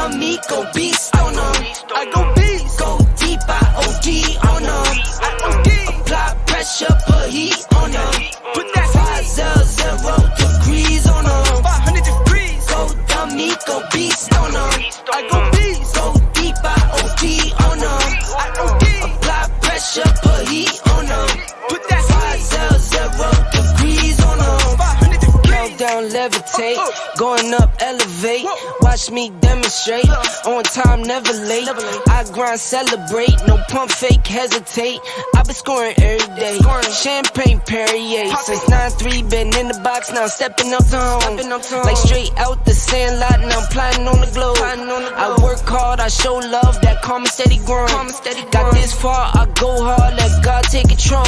dummy, go beast on them. I go beast. Go deep, I OD on them. I OD. Apply pressure, put heat on them. Put that 500 degrees on them. 500 degrees. Go dummy, go beast on them. I go beast. Go deep, I OD on them. I OD. Apply pressure, put heat on them. Put that 500 degrees on them. 500 degrees. Countdown, levitate. Going up, elevate. Watch me demonstrate. On time, never late. I grind, celebrate. No pump, fake, hesitate. I been scoring every day. Champagne, Perrier. Since 9-3, been in the box, now I'm stepping up to home. Like straight out the sandlot, now I'm plotting on the globe. I work hard, I show love, that karma steady growing. Got this far, I go hard, let God take control.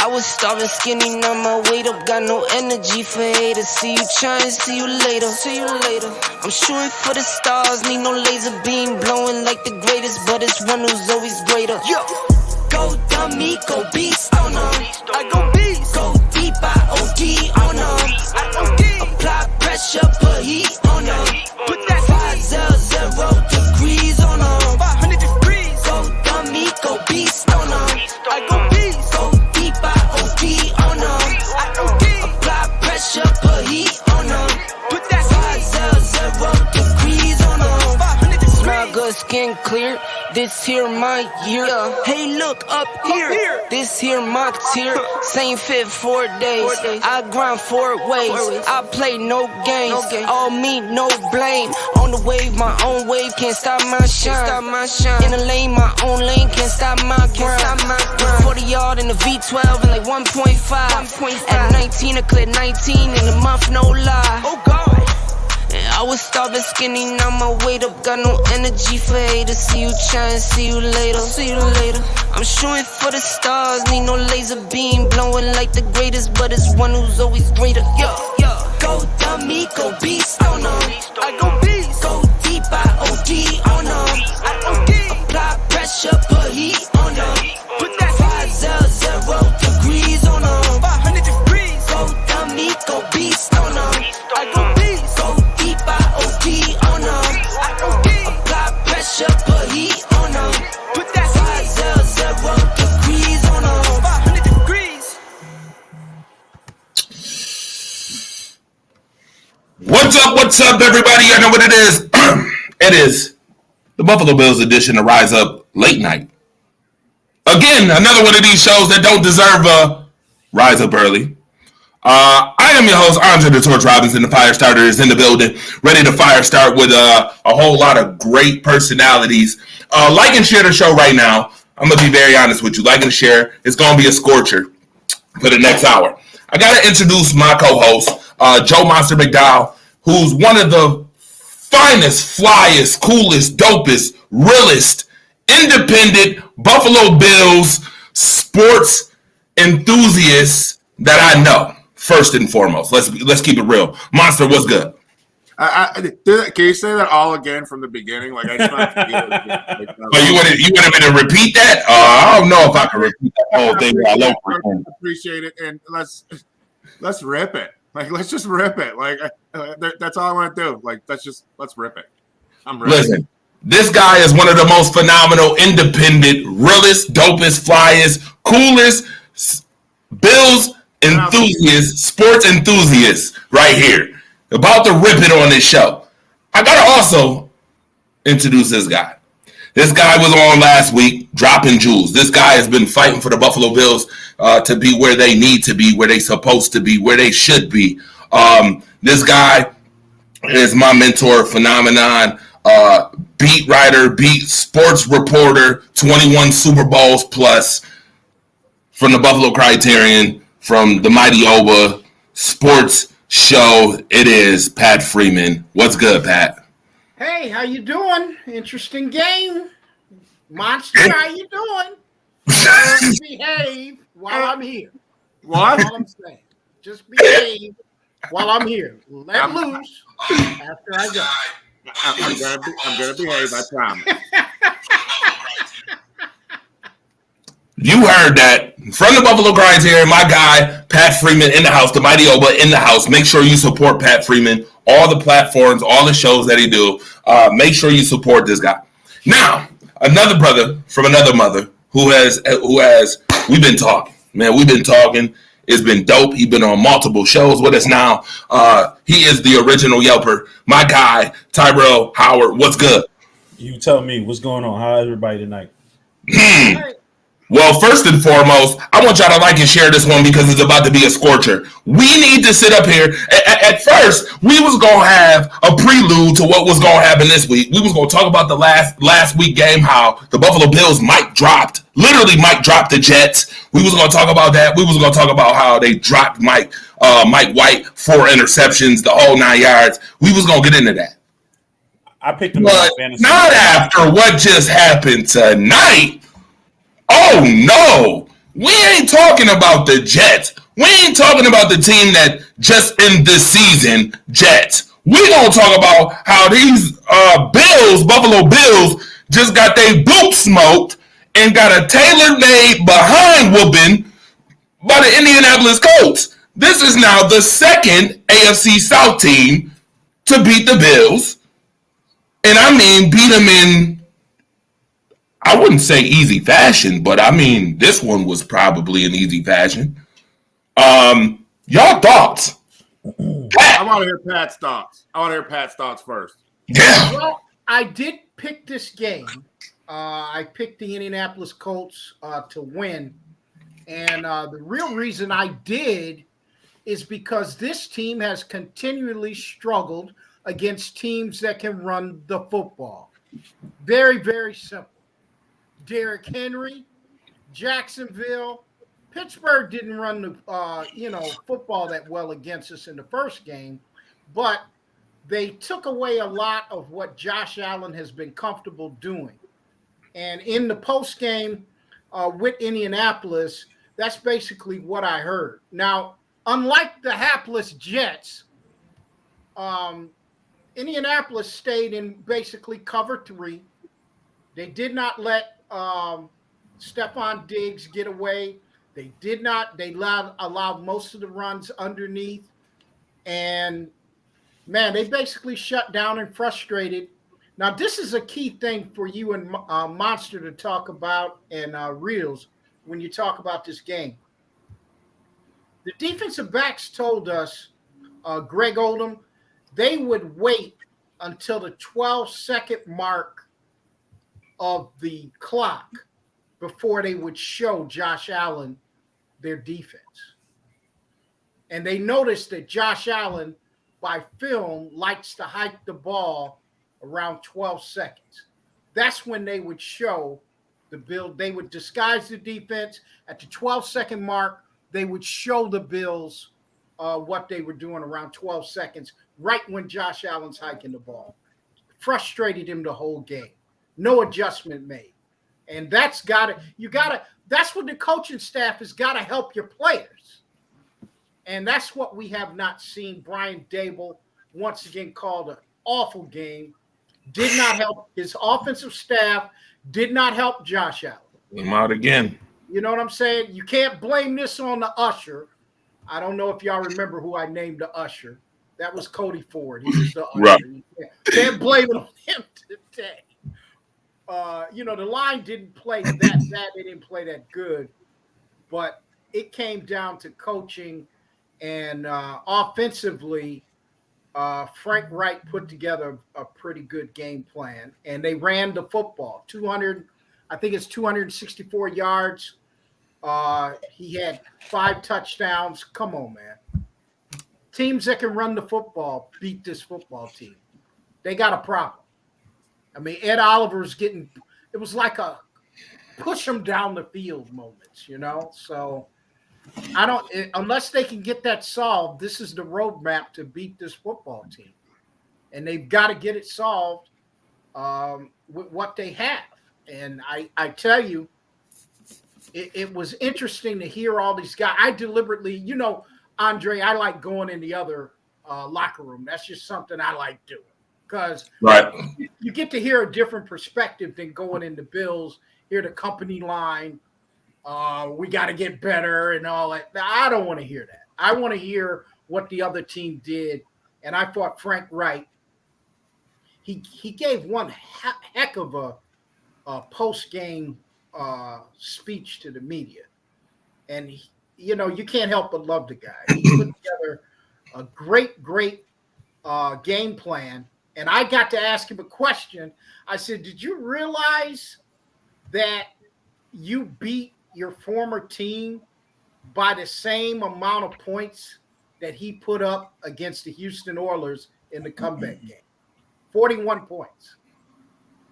I was starving skinny, now my weight up, got no energy for haters. See you trying, see you later. I'm shooting for the stars, need no laser beam, blowing like the greatest, but it's one who's always greater. Yo, go dummy, go beast on them. I go beast, go deep, I OD on them. I OD. Apply pressure, put heat on them. Put that 500 degrees on them. 500 degrees. Go dummy, go beast on them. I go beast, go deep, I OD on them. I OD. Apply pressure, put heat on them. Put that 500 degrees on them. 500 degrees. Smile good, skin clear. This here my year. Hey, look up here. This here my tier. Same fit 4 days. I grind 4 ways. I play no games. All me, no blame. On the wave, my own wave. Can't stop my shine. In the lane, my own lane. Can't stop my grind. 40 yard in the V12 and like 1.5. At 19, I cleared 19 in a month, no lie. Oh God. I was starving skinny, now my weight up, got no energy for haters. See you trying, see you later. I'm shooting for the stars, need no laser beam, blowing like the greatest, but it's one who's always greater. Yo, go dummy, go beast on them. I go beast, go deep, I OD on them. I OD. Apply pressure, put heat on them. Put that 500 degrees on them. 500 degrees. Go dummy, go beast on them. I go beast, go deep, I OD on them. I OD. Apply pressure, put heat on them. Put that 500 degrees on them. 500 degrees. What's up, everybody? I know what it is. It is the Buffalo Bills edition of Rise Up Late Night. Again, another one of these shows that don't deserve a Rise Up Early. I am your host, Andre the Torch Robinson. The fire starter is in the building, ready to fire start with a whole lot of great personalities. Like and share the show right now. I'm going to be very honest with you. Like and share. It's going to be a scorcher for the next hour. I got to introduce my co-host, Joe Monster McDowell, who's one of the finest, flyest, coolest, dopest, realest, independent Buffalo Bills sports enthusiasts that I know. First and foremost, let's keep it real. Monster, what's good? Can you say that all again from the beginning? Like I just want to forget it. You wanted me to repeat that? I don't know if I can repeat that whole thing. I appreciate it, and let's rip it. Like let's just rip it. Like that's all I want to do. Like let's rip it. I'm ready. Listen, this guy is one of the most phenomenal, independent, realest, dopest, flyest, coolest Bills enthusiasts, sports enthusiasts right here. About to rip it on this show. I gotta also introduce this guy. This guy was on last week, dropping jewels. This guy has been fighting for the Buffalo Bills to be where they need to be, where they're supposed to be, where they should be. This guy is my mentor, phenomenon, beat writer, beat sports reporter, 21 Super Bowls plus from the Buffalo Criterion, from the Mighty Oba Sports Show. It is Pat Freeman. What's good, Pat? Hey, how you doing? Interesting game. Monster, how you doing? Just behave while I'm here. What? That's all I'm saying. Just behave while I'm here. Let loose after I go. I'm gonna behave, I promise. You heard that from the Buffalo Grinds here. My guy, Pat Freeman in the house, the Mighty Oba in the house. Make sure you support Pat Freeman. All the platforms, all the shows that he do. Make sure you support this guy. Now, another brother from another mother who has we've been talking. Man, we've been talking. It's been dope. He's been on multiple shows with us now. He is the original Yelper. My guy, Tyrell Howard. What's good? You tell me what's going on. How's everybody tonight? Well, first and foremost, I want y'all to like and share this one because it's about to be a scorcher. We need to sit up here. At first, we was going to have a prelude to what was going to happen this week. We was going to talk about the last week game, how the Buffalo Bills Mike dropped the Jets. We was going to talk about that. We was going to talk about how they dropped Mike White, 4 interceptions, the whole 9 yards. We was going to get into that. I picked him But not after what just happened tonight. Oh, no. We ain't talking about the Jets. We ain't talking about the team that just in this season, Jets. We gonna talk about how these Buffalo Bills, just got their boots smoked and got a tailor-made behind whooping by the Indianapolis Colts. This is now the second AFC South team to beat the Bills. And I mean, beat them in, I wouldn't say easy fashion, but I mean, this one was probably an easy fashion. Y'all thoughts? Pat. I want to hear Pat's thoughts first. Yeah. Well, I did pick this game. I picked the Indianapolis Colts to win. And the real reason I did is because this team has continually struggled against teams that can run the football. Very, very simple. Derrick Henry, Jacksonville, Pittsburgh didn't run the football that well against us in the first game, but they took away a lot of what Josh Allen has been comfortable doing. And in the post game with Indianapolis, that's basically what I heard. Now, unlike the hapless Jets, Indianapolis stayed in basically cover 3. They did not let Stephon Diggs get away. They allowed most of the runs underneath. And, man, they basically shut down and frustrated. Now, this is a key thing for you and Monster to talk about and Reels when you talk about this game. The defensive backs told us, Greg Oldham, they would wait until the 12-second mark of the clock before they would show Josh Allen their defense. And they noticed that Josh Allen, by film, likes to hike the ball around 12 seconds. That's when they would show the Bills. They would disguise the defense. At the 12-second mark, they would show the Bills what they were doing around 12 seconds, right when Josh Allen's hiking the ball. Frustrated him the whole game. No adjustment made. And that's what the coaching staff has got to help your players. And that's what we have not seen. Brian Daboll once again called an awful game. Did not help his offensive staff, did not help Josh Allen. I'm out again. You know what I'm saying? You can't blame this on the usher. I don't know if y'all remember who I named the usher. That was Cody Ford. He was the usher. Right. You can't blame it on him today. The line didn't play that bad. They didn't play that good. But it came down to coaching and offensively, Frank Reich put together a pretty good game plan. And they ran the football. 264 yards. He had 5 touchdowns. Come on, man. Teams that can run the football beat this football team. They got a problem. I mean, Ed Oliver's it was like a push them down the field moments, So unless they can get that solved, this is the roadmap to beat this football team. And they've got to get it solved with what they have. And I tell you, it was interesting to hear all these guys. I deliberately, Andre, I like going in the other locker room. That's just something I like doing. Because you get to hear a different perspective than going into Bills, hear the company line, we got to get better and all that. I don't want to hear that. I want to hear what the other team did. And I thought Frank Wright, he gave one heck of a post-game speech to the media. And, you can't help but love the guy. He put together a great game plan. And I got to ask him a question. I said, did you realize that you beat your former team by the same amount of points that he put up against the Houston Oilers in the comeback game? 41 points.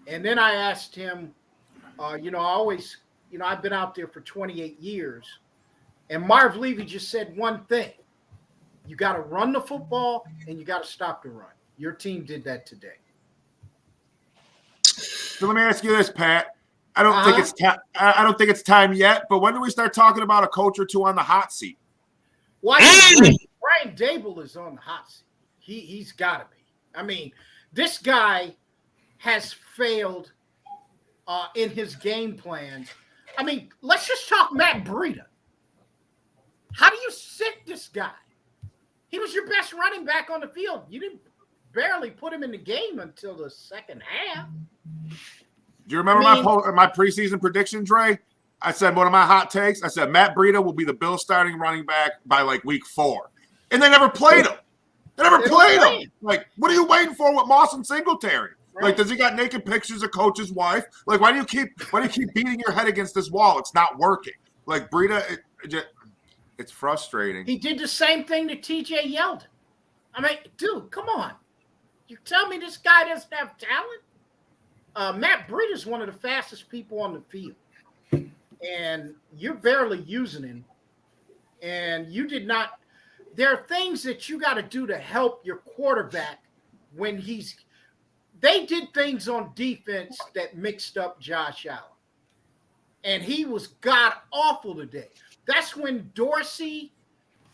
And then I asked him, I've been out there for 28 years. And Marv Levy just said one thing. You got to run the football and you got to stop the run. Your team did that today. So let me ask you this, Pat. I don't think it's I don't think it's time yet, but when do we start talking about a coach or two on the hot seat? Why? Brian Daboll is on the hot seat. He's got to be. I mean, this guy has failed in his game plans. I mean, let's just talk Matt Breida. How do you sit this guy? He was your best running back on the field. You didn't barely put him in the game until the second half. Do you remember my preseason prediction, Dre? I said one of my hot takes. I said Matt Breida will be the Bills starting running back by like week 4. And they never played him. They never played him. Like, what are you waiting for with Moss and Singletary? Right. Like, does he got naked pictures of Coach's wife? Like, why do you keep beating your head against this wall? It's not working. Like, Breida, it's frustrating. He did the same thing to TJ Yeldon. I mean, dude, come on. You tell me this guy doesn't have talent? Matt Breida is one of the fastest people on the field. And you're barely using him. And you did not – there are things that you got to do to help your quarterback when he's – they did things on defense that mixed up Josh Allen. And he was god-awful today. That's when Dorsey,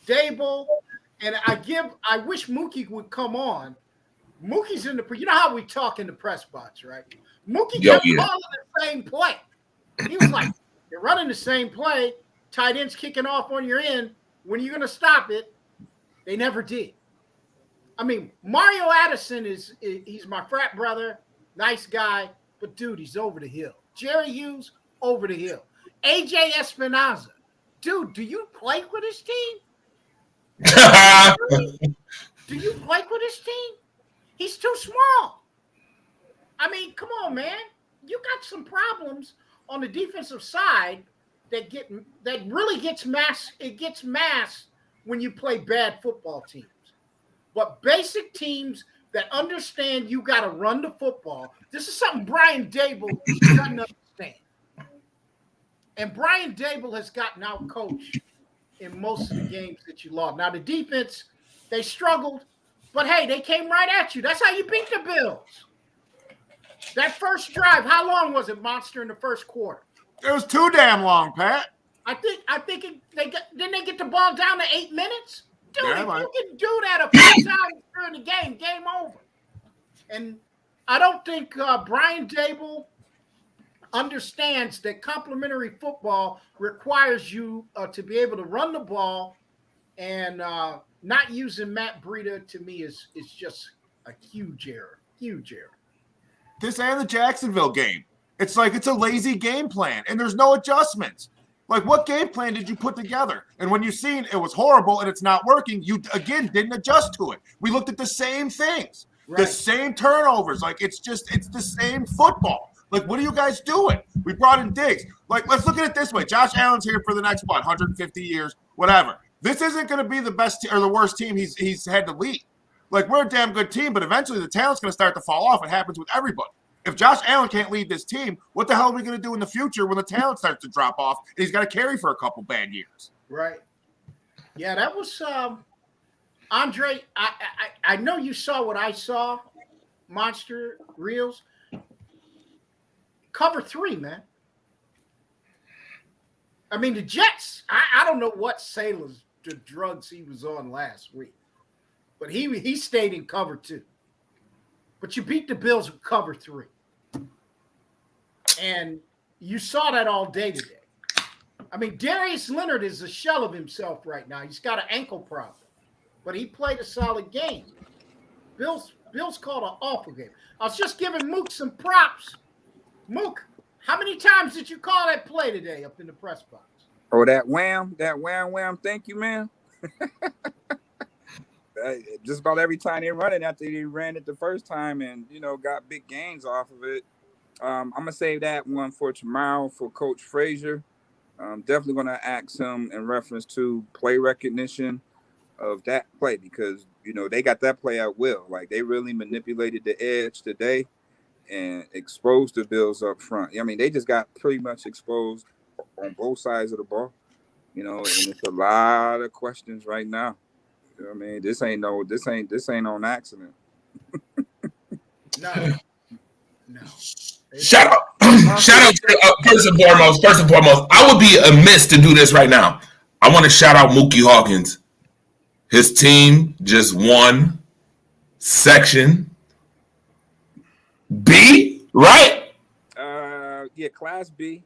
Daboll, and I wish Mookie would come on. Mookie's in the – you know how we talk in the press box, right? Mookie kept calling the same play. He was like, you're running the same play. Tight end's kicking off on your end. When are you going to stop it? They never did. I mean, Mario Addison he's my frat brother, nice guy, but dude, he's over the hill. Jerry Hughes, over the hill. AJ Espinoza, dude, do you play with his team? Do you play with his team? He's too small. I mean, come on, man. You got some problems on the defensive side that really gets masked. It gets masked when you play bad football teams. But basic teams that understand you got to run the football. This is something Brian Daboll doesn't understand. And Brian Daboll has gotten out coached in most of the games that you lost. Now the defense, they struggled, but hey, they came right at you. That's how you beat the Bills. That first drive, how long was it, Monster, in the first quarter? It was too damn long, Pat. I think didn't they get the ball down to 8 minutes? Dude, if you can do that a few times during the game over. And I don't think Brian Daboll understands that complementary football requires you to be able to run the ball, and not using Matt Breida to me is just a huge error. Huge error. This and the Jacksonville game. It's like it's a lazy game plan, and there's no adjustments. Like, what game plan did you put together? And when you seen it was horrible and it's not working, you, again, didn't adjust to it. We looked at the same things, the same turnovers. Like, it's the same football. Like, what are you guys doing? We brought in Diggs. Like, let's look at it this way. Josh Allen's here for the next, 150 years, whatever. This isn't going to be the best or the worst team he's had to lead. Like, we're a damn good team, but eventually the talent's going to start to fall off. It happens with everybody. If Josh Allen can't lead this team, what the hell are we going to do in the future when the talent starts to drop off and he's got to carry for a couple bad years? Right. Yeah, that was Andre. I know you saw what I saw, Monster Reels. Cover 3, man. I mean, the Jets, I don't know what sailors, the drugs he was on last week, but he stayed in cover 2. But you beat the Bills with cover 3. And you saw that all day today. I mean, Darius Leonard is a shell of himself right now. He's got an ankle problem, but he played a solid game. Bills called an awful game. I was just giving Mook some props. Mook, how many times did you call that play today up in the press box? Oh, that wham. Thank you, man. Just about every time they run it after they ran it the first time and, got big gains off of it. I'm going to save that one for tomorrow for Coach Frazier. I'm definitely going to ask him in reference to play recognition of that play because, they got that play at will. Like, they really manipulated the edge today and exposed the Bills up front. I mean, they just got pretty much exposed on both sides of the ball, and it's a lot of questions right now. I mean, this ain't on accident. No. Shout out first and foremost, I would be amiss to do this right now. I want to shout out Mookie Hawkins. His team just won Section B, right? Yeah, Class B.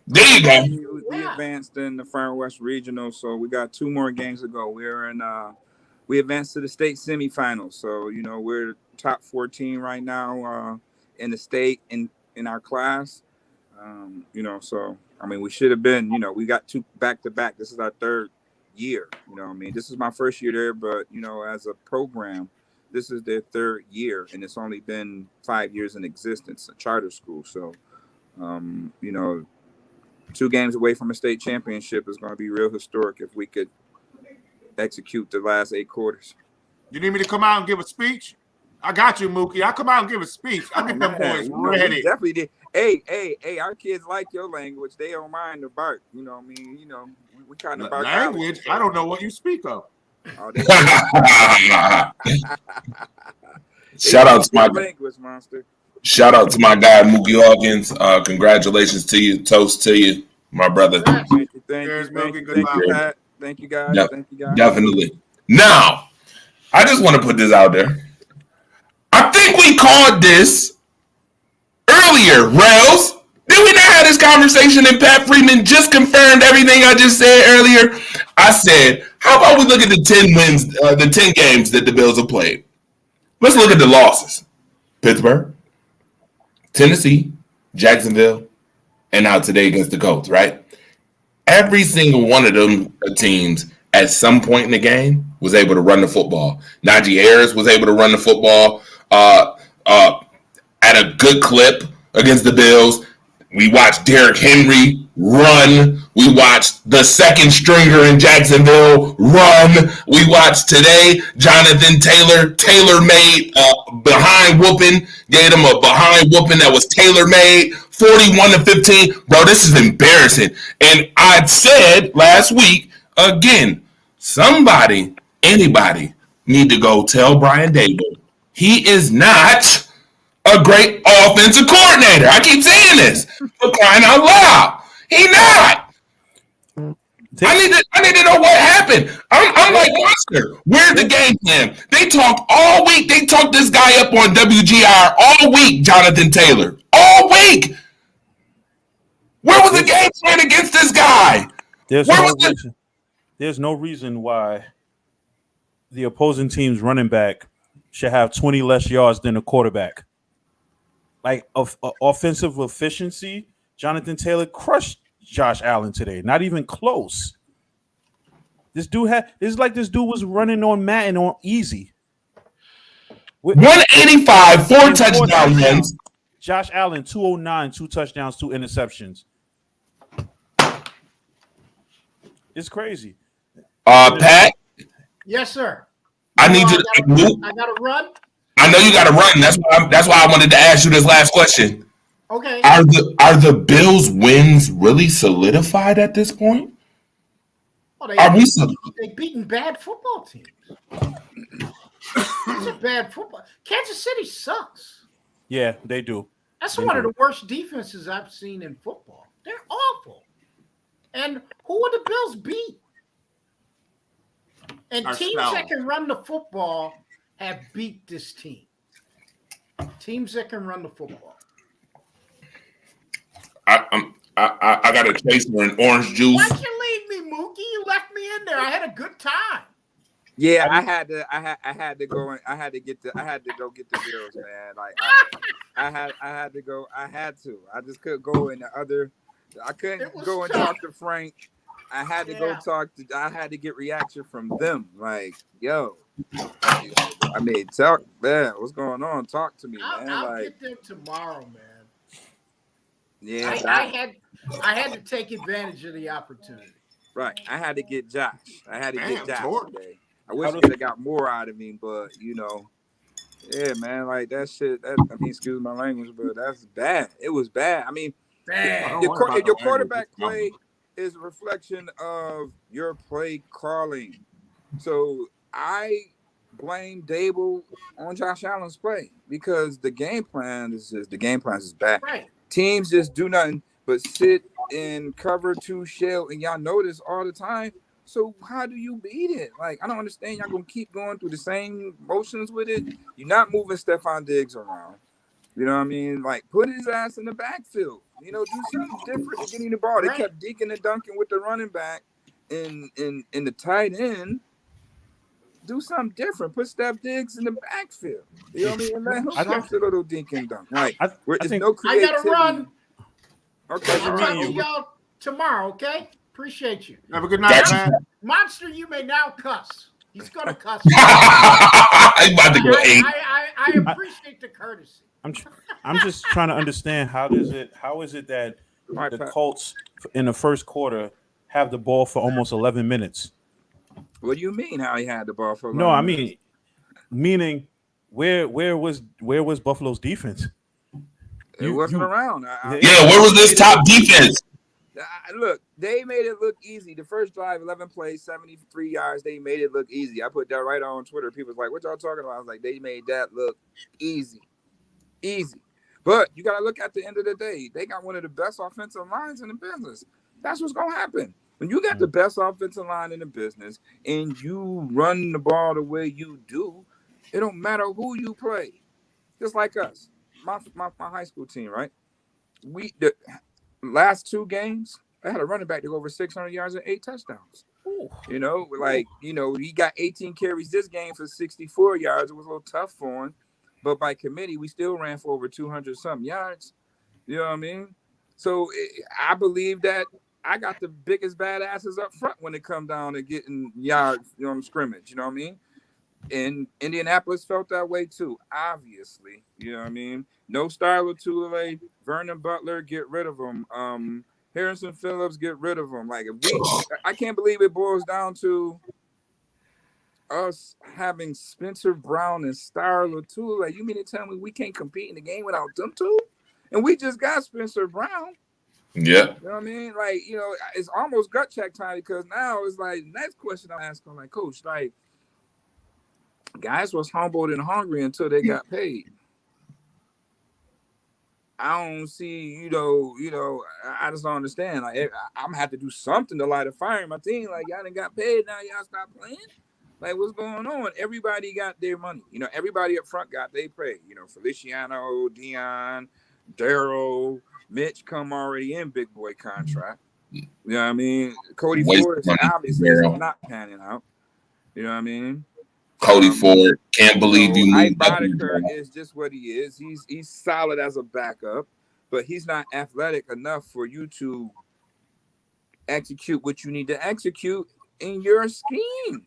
There you go. We advanced in the Far West Regional, so we got 2 more games to go. We advanced to the state semifinals, so we're top 14 right now in the state in our class. So I mean, we should have been. We got 2 back-to-back. This is our 3rd year. I mean, this is my first year there, but as a program, this is their 3rd year, and it's only been 5 years in existence, a charter school. So, 2 games away from a state championship is going to be real historic if we could execute the last 8 quarters. You need me to come out and give a speech? I got you, Mookie. I'll come out and give a speech. I'll get them boys ready. We definitely did. Hey, our kids like your language. They don't mind the bark. You know what I mean? We kind of bark language. I don't know what you speak of. Oh, Shout out to my language monster. Shout out to my guy Mookie Hawkins. Congratulations to you. Toast to you, my brother. Thank you. Thank you, guys. Yep. Thank you, guys. Definitely. Now, I just want to put this out there. I think we called this earlier, Rails. Did we not have this conversation and Pat Freeman just confirmed everything I just said earlier? I said, how about we look at the 10 wins, the 10 games that the Bills have played? Let's look at the losses. Pittsburgh, Tennessee, Jacksonville, and now today against the Colts, right? Every single one of them teams at some point in the game was able to run the football. Najee Harris was able to run the football at a good clip against the Bills. We watched Derrick Henry run. We watched the second stringer in Jacksonville run. We watched today Jonathan Taylor-made behind whooping. Gave him a behind whooping that was tailor-made. 41-15. Bro, this is embarrassing. And I said last week, again, anybody need to go tell Brian Daboll he is not a great offensive coordinator. I keep saying this for crying out loud. He not. I need to know what happened. I'm like Monster. Where's the game plan? They talked all week. They talked this guy up on WGR all week, Jonathan Taylor. All week. Where was the game plan against this guy? There's no reason why the opposing team's running back should have 20 less yards than the quarterback. Like offensive efficiency, Jonathan Taylor crushed Josh Allen today. Not even close. This dude was running on Madden on easy. 185, 4 touchdown runs. Josh Allen, 209, 2 touchdowns, 2 interceptions. It's crazy. Pat? Yes, sir. I need you to. I got to run. I know you got to run. That's why I wanted to ask you this last question. Okay. Are the Bills' wins really solidified at this point? Well, they beaten bad football teams. It's a bad football. Kansas City sucks. Yeah, they do. That's one of the worst defenses I've seen in football. They're awful. And who would the Bills beat? And teams that can run the football have beat this team. Teams that can run the football. I I got a chaser and orange juice. Why'd you leave me, Mookie? You left me in there. I had a good time. Yeah, I had to go get the Bills, man. Like I had to go. I just couldn't go in the other. I couldn't go and talk to Frank. I had to go talk to. I had to get reaction from them. Like, yo, I mean, talk, man. What's going on? Talk to me, man. I'll get them tomorrow, man. Yeah, I had to take advantage of the opportunity. Right, I had to get Josh. I had to get Josh Jordan. today. I wish he could have got more out of me, but yeah, man, like that shit. Excuse my language, but that's bad. It was bad. I mean, your quarterback play is a reflection of your play calling. So I blame Dable on Josh Allen's play because the game plan is bad. Right. Teams just do nothing but sit in cover 2 shell, and y'all know this all the time. So how do you beat it? Like, I don't understand. Y'all gonna keep going through the same motions with it. You're not moving Stephon Diggs around. You know what I mean? Like, put his ass in the backfield. Do something different than getting the ball. They kept deaking and dunking with the running back and the tight end. Do something different. Put Steph Diggs in the backfield. You know what I mean? And let him catch the little dink and dunk. Like, no creativity. I gotta run. Okay, I'll talk to y'all tomorrow, okay? Appreciate you. Have a good night, man. Monster, you may now cuss. He's gonna cuss. I'm about to go 8. I appreciate the courtesy. I'm just trying to understand how is it that the Colts in the first quarter have the ball for almost 11 minutes? What do you mean how he had the ball for? No, I mean, meaning where was Buffalo's defense? It wasn't around. Where was this top defense? Look, they made it look easy. The first drive, 11 plays, 73 yards. They made it look easy. I put that right on Twitter. People was like, "What y'all talking about?" I was like, "They made that look easy." But you got to look at the end of the day. They got one of the best offensive lines in the business. That's what's gonna happen. When you got the best offensive line in the business and you run the ball the way you do, it don't matter who you play. Just like us, my high school team, right? The last 2 games, I had a running back to go over 600 yards and 8 touchdowns. Ooh. He got 18 carries this game for 64 yards. It was a little tough for him, but by committee, we still ran for over 200 something yards. You know what I mean? So I believe that I got the biggest badasses up front when it come down to getting yards on the scrimmage. You know what I mean? And Indianapolis felt that way too, obviously. You know what I mean? No Styler Tule, Vernon Butler, get rid of him. Harrison Phillips, get rid of him. Like, I can't believe it boils down to us having Spencer Brown and Styler Tule. Like, you mean to tell me we can't compete in the game without them two? And we just got Spencer Brown. Yeah. You know what I mean? Like, it's almost gut check time because now it's like, next question I'm asking, like, Coach, like, guys was humbled and hungry until they got paid. I don't see, I just don't understand. Like, I'm gonna have to do something to light a fire in my team. Like, y'all done got paid, now y'all stop playing. Like, what's going on? Everybody got their money. Everybody up front got their pay. Feliciano, Dion, Darryl, Mitch come already in big boy contract. You know what I mean? Cody Ford is obviously not panning out. You know what I mean? Cody Ford, can't believe you Ike moved up. Boddicker is just what he is. He's solid as a backup, but he's not athletic enough for you to execute what you need to execute in your scheme.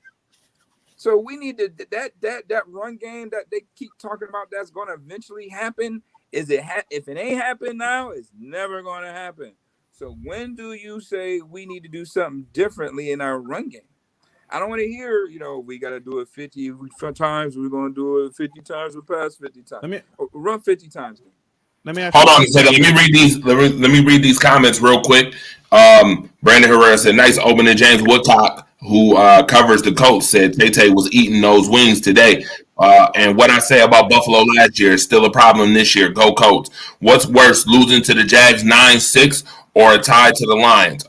So we need to that run game that they keep talking about that's going to eventually happen. If it ain't happened now, it's never going to happen. So when do you say we need to do something differently in our run game? I don't want to hear, we got to do it 50 times. We're going to do it 50 times. We pass 50 times. Run 50 times. Let me ask Hold on a second. Let me read these comments real quick. Brandon Herrera said, "Nice opening." James Woodcock, who covers the Colts, said Tay was eating those wings today. And what I say about Buffalo last year is still a problem this year. Go Colts. What's worse, losing to the Jags 9-6 or a tie to the Lions?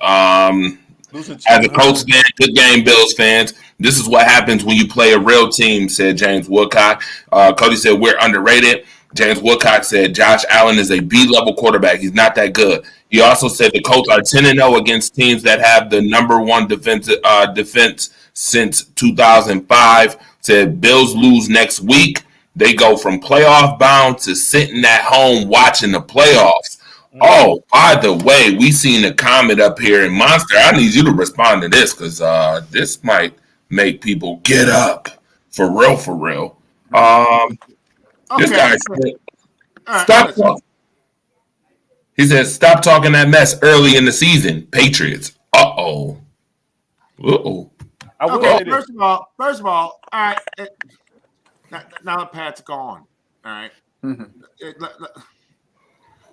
As a Colts fan, good game, Bills fans. This is what happens when you play a real team, said James Woodcock. Cody said, "We're underrated." James Woodcock said Josh Allen is a B-level quarterback. He's not that good. He also said the Colts are 10-0 against teams that have the number one defense since 2005. Said Bills lose next week. They go from playoff bound to sitting at home watching the playoffs. Oh, by the way, we seen a comment up here in Monster. I need you to respond to this because this might make people get up for real, for real. This guy said, stop talking. He said, stop talking that mess early in the season. Patriots. Uh-oh. Okay, first of all, all right. Now that Pat's gone, all right.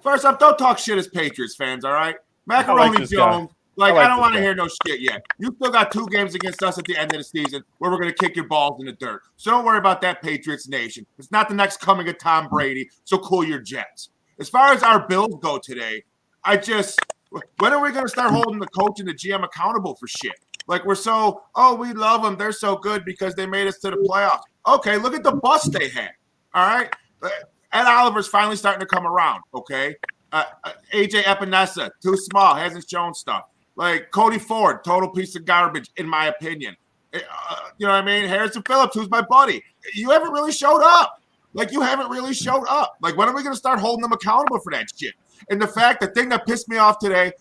First off, don't talk shit as Patriots fans, all right? Macaroni Jones, I don't want to hear no shit yet. You still got 2 games against us at the end of the season where we're going to kick your balls in the dirt. So don't worry about that, Patriots Nation. It's not the next coming of Tom Brady, so cool your jets. As far as our Bills go today, when are we going to start holding the coach and the GM accountable for shit? Like we love them. They're so good because they made us to the playoffs. Okay, look at the bust they had, all right? Ed Oliver's finally starting to come around, okay? AJ Epinesa, too small, hasn't shown stuff. Like Cody Ford, total piece of garbage, in my opinion. You know what I mean? Harrison Phillips, who's my buddy. You haven't really showed up. Like, when are we going to start holding them accountable for that shit? And the thing that pissed me off today,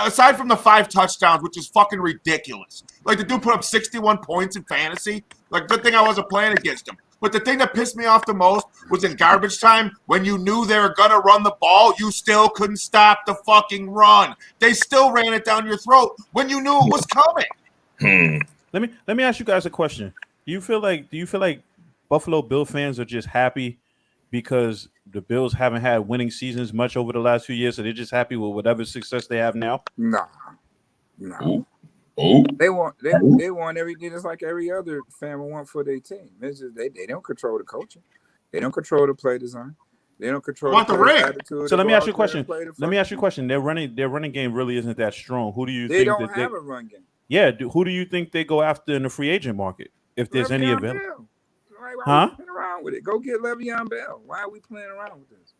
aside from the 5 touchdowns, which is fucking ridiculous. Like, the dude put up 61 points in fantasy. Like, good thing I wasn't playing against him. But the thing that pissed me off the most was in garbage time, when you knew they were going to run the ball, you still couldn't stop the fucking run. They still ran it down your throat when you knew it was coming. Let me ask you guys a question. Do you feel like Buffalo Bill fans are just happy because the Bills haven't had winning seasons much over the last few years, so they're just happy with whatever success they have now? Nah. Oh. They want everything just like every other fan will want for their team. It's just they don't control the coaching. They don't control the play design. They don't control the ring. So let me ask you a question. Their running game really isn't that strong. Who do you think don't have a run game? Yeah, who do you think they go after in the free agent market if there's any available? Why are we playing around with it? Go get Le'Veon Bell. Why are we playing around with this?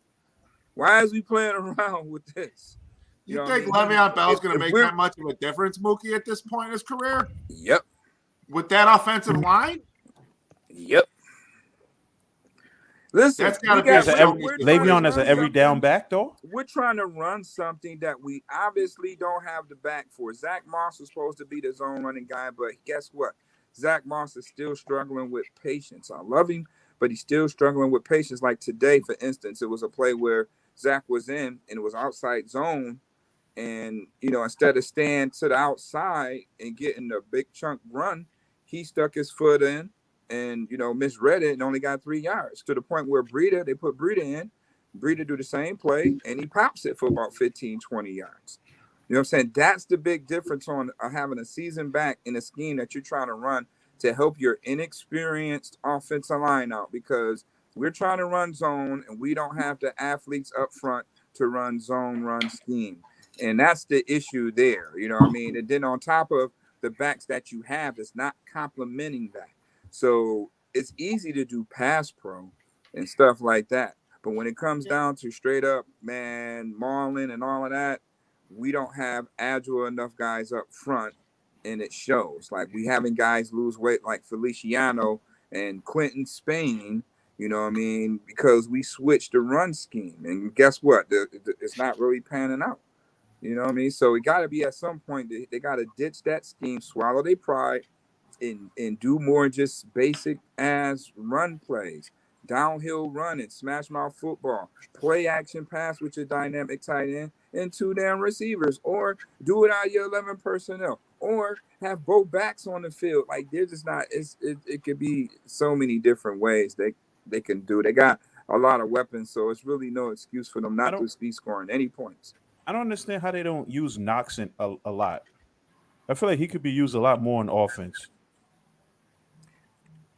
Why is we playing around with this? You think Le'Veon Bell's going to make that much of a difference, Mookie, at this point in his career? Yep. With that offensive line? Yep. Listen, that's got to be Le'Veon as an every down back, though. We're trying to run something that we obviously don't have the back for. Zach Moss is supposed to be the zone running guy, but guess what? Zach Moss is still struggling with patience. I love him, but he's still struggling with patience. Like today, for instance, it was a play where Zach was in and it was outside zone. And, instead of staying to the outside and getting a big chunk run, he stuck his foot in and, misread it and only got 3 yards, to the point where they put Breida in. Breida do the same play, and he pops it for about 15, 20 yards. You know what I'm saying? That's the big difference on having a season back in a scheme that you're trying to run to help your inexperienced offensive line out, because we're trying to run zone, and we don't have the athletes up front to run zone, run scheme. And that's the issue there, you know what I mean? And then on top of the backs that you have, it's not complementing that. So it's easy to do pass pro and stuff like that. But when it comes down to straight up, man, Marlin and all of that, we don't have agile enough guys up front, and it shows. Like, we having guys lose weight like Feliciano and Quentin Spain, you know what I mean? Because we switched the run scheme. And guess what? It's not really panning out. You know what I mean? So it got to be at some point, they got to ditch that scheme, swallow their pride, and do more just basic ass run plays, downhill running, smash mouth football, play action pass with your dynamic tight end and 2 damn receivers, or do it out of your 11 personnel, or have both backs on the field. Like, they're just not. It could be so many different ways they can do. They got a lot of weapons, so it's really no excuse for them not to be scoring any points. I don't understand how they don't use Knox a lot. I feel like he could be used a lot more on offense.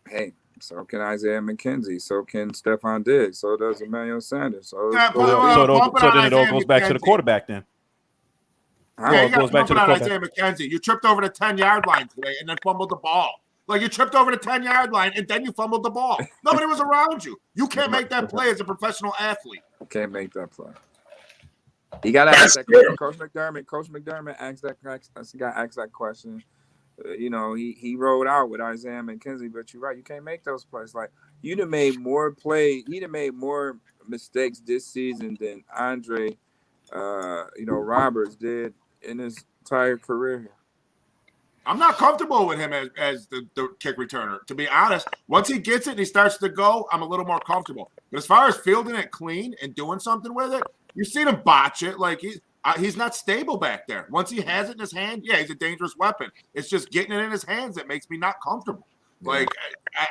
Hey, so can Isaiah McKenzie. So can Stephon Diggs. So does Emmanuel Sanders. So then it all goes back to the quarterback then. Yeah, it goes back to the quarterback. Isaiah McKenzie. You tripped over the 10-yard line today and then fumbled the ball. Like you tripped over the 10-yard line and then you fumbled the ball. Nobody was around you. You can't make that play as a professional athlete. Can't make that play. You got to ask that question. Coach McDermott asked that question. He rolled out with Isaiah McKenzie, but you're right. You can't make those plays. Like you'd have made more mistakes this season than Andre, Roberts did in his entire career. I'm not comfortable with him as the kick returner. To be honest, once he gets it and he starts to go, I'm a little more comfortable. But as far as fielding it clean and doing something with it, you've seen him botch it. Like he's not stable back there. Once he has it in his hand, yeah, he's a dangerous weapon. It's just getting it in his hands that makes me not comfortable. Like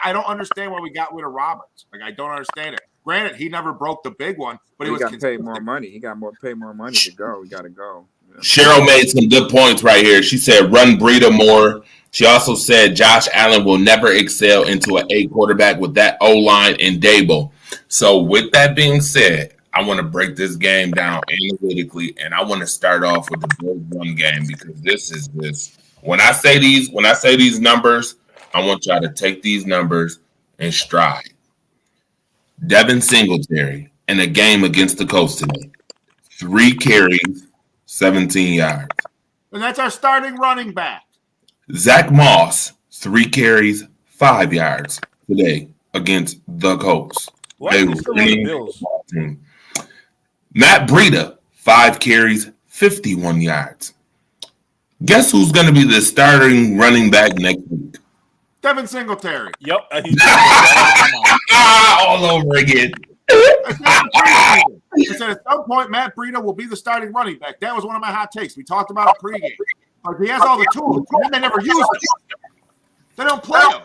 I don't understand why we got rid of Roberts. Like I don't understand it. Granted, he never broke the big one, but he got paid more money. He got pay more money to go. He got to go. Cheryl made some good points right here. She said run Breida more. She also said Josh Allen will never excel into an A quarterback with that O-line and Dable. So with that being said, I want to break this game down analytically, and I want to start off with the Bills run game because this is this. When I say these numbers, I want y'all to take these numbers in stride. Devin Singletary in a game against the Colts today. 3 carries, 17 yards. And that's our starting running back. Zach Moss, 3 carries, 5 yards today against the Colts. Why are you still on the Bills? Matt Breida, 5 carries, 51 yards. Guess who's going to be the starting running back next week? Devin Singletary. Yep. All over again. I said at some point, Matt Breida will be the starting running back. That was one of my hot takes. We talked about it pregame. Like he has all the tools, and they never use them. They don't play them.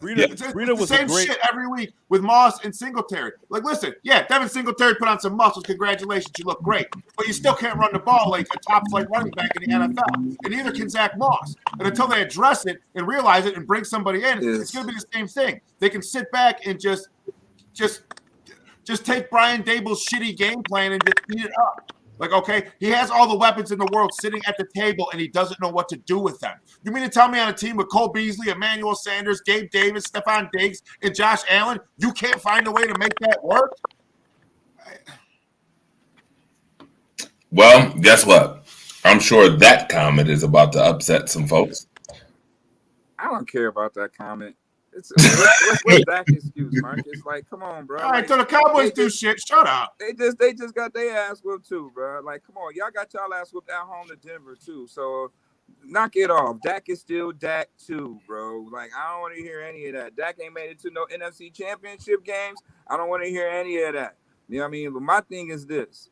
Breida was the same shit every week with Moss and Singletary. Like, listen, yeah, Devin Singletary put on some muscles. Congratulations, you look great. But you still can't run the ball like a top-flight running back in the NFL. And neither can Zach Moss. And until they address it and realize it and bring somebody in, it's going to be the same thing. They can sit back and just take Brian Dable's shitty game plan and just beat it up. Like, okay, he has all the weapons in the world sitting at the table, and he doesn't know what to do with them. You mean to tell me on a team with Cole Beasley, Emmanuel Sanders, Gabe Davis, Stephon Diggs, and Josh Allen, you can't find a way to make that work? Well, guess what? I'm sure that comment is about to upset some folks. I don't care about that comment. What's that excuse, Mark? It's like, come on, bro. All right, so the Cowboys do shit. Shut up. They just got their ass whooped too, bro. Like, come on, y'all got y'all ass whooped at home to Denver too. So knock it off. Dak is still Dak too, bro. Like, I don't want to hear any of that. Dak ain't made it to no NFC Championship games. I don't want to hear any of that. You know what I mean? But my thing is this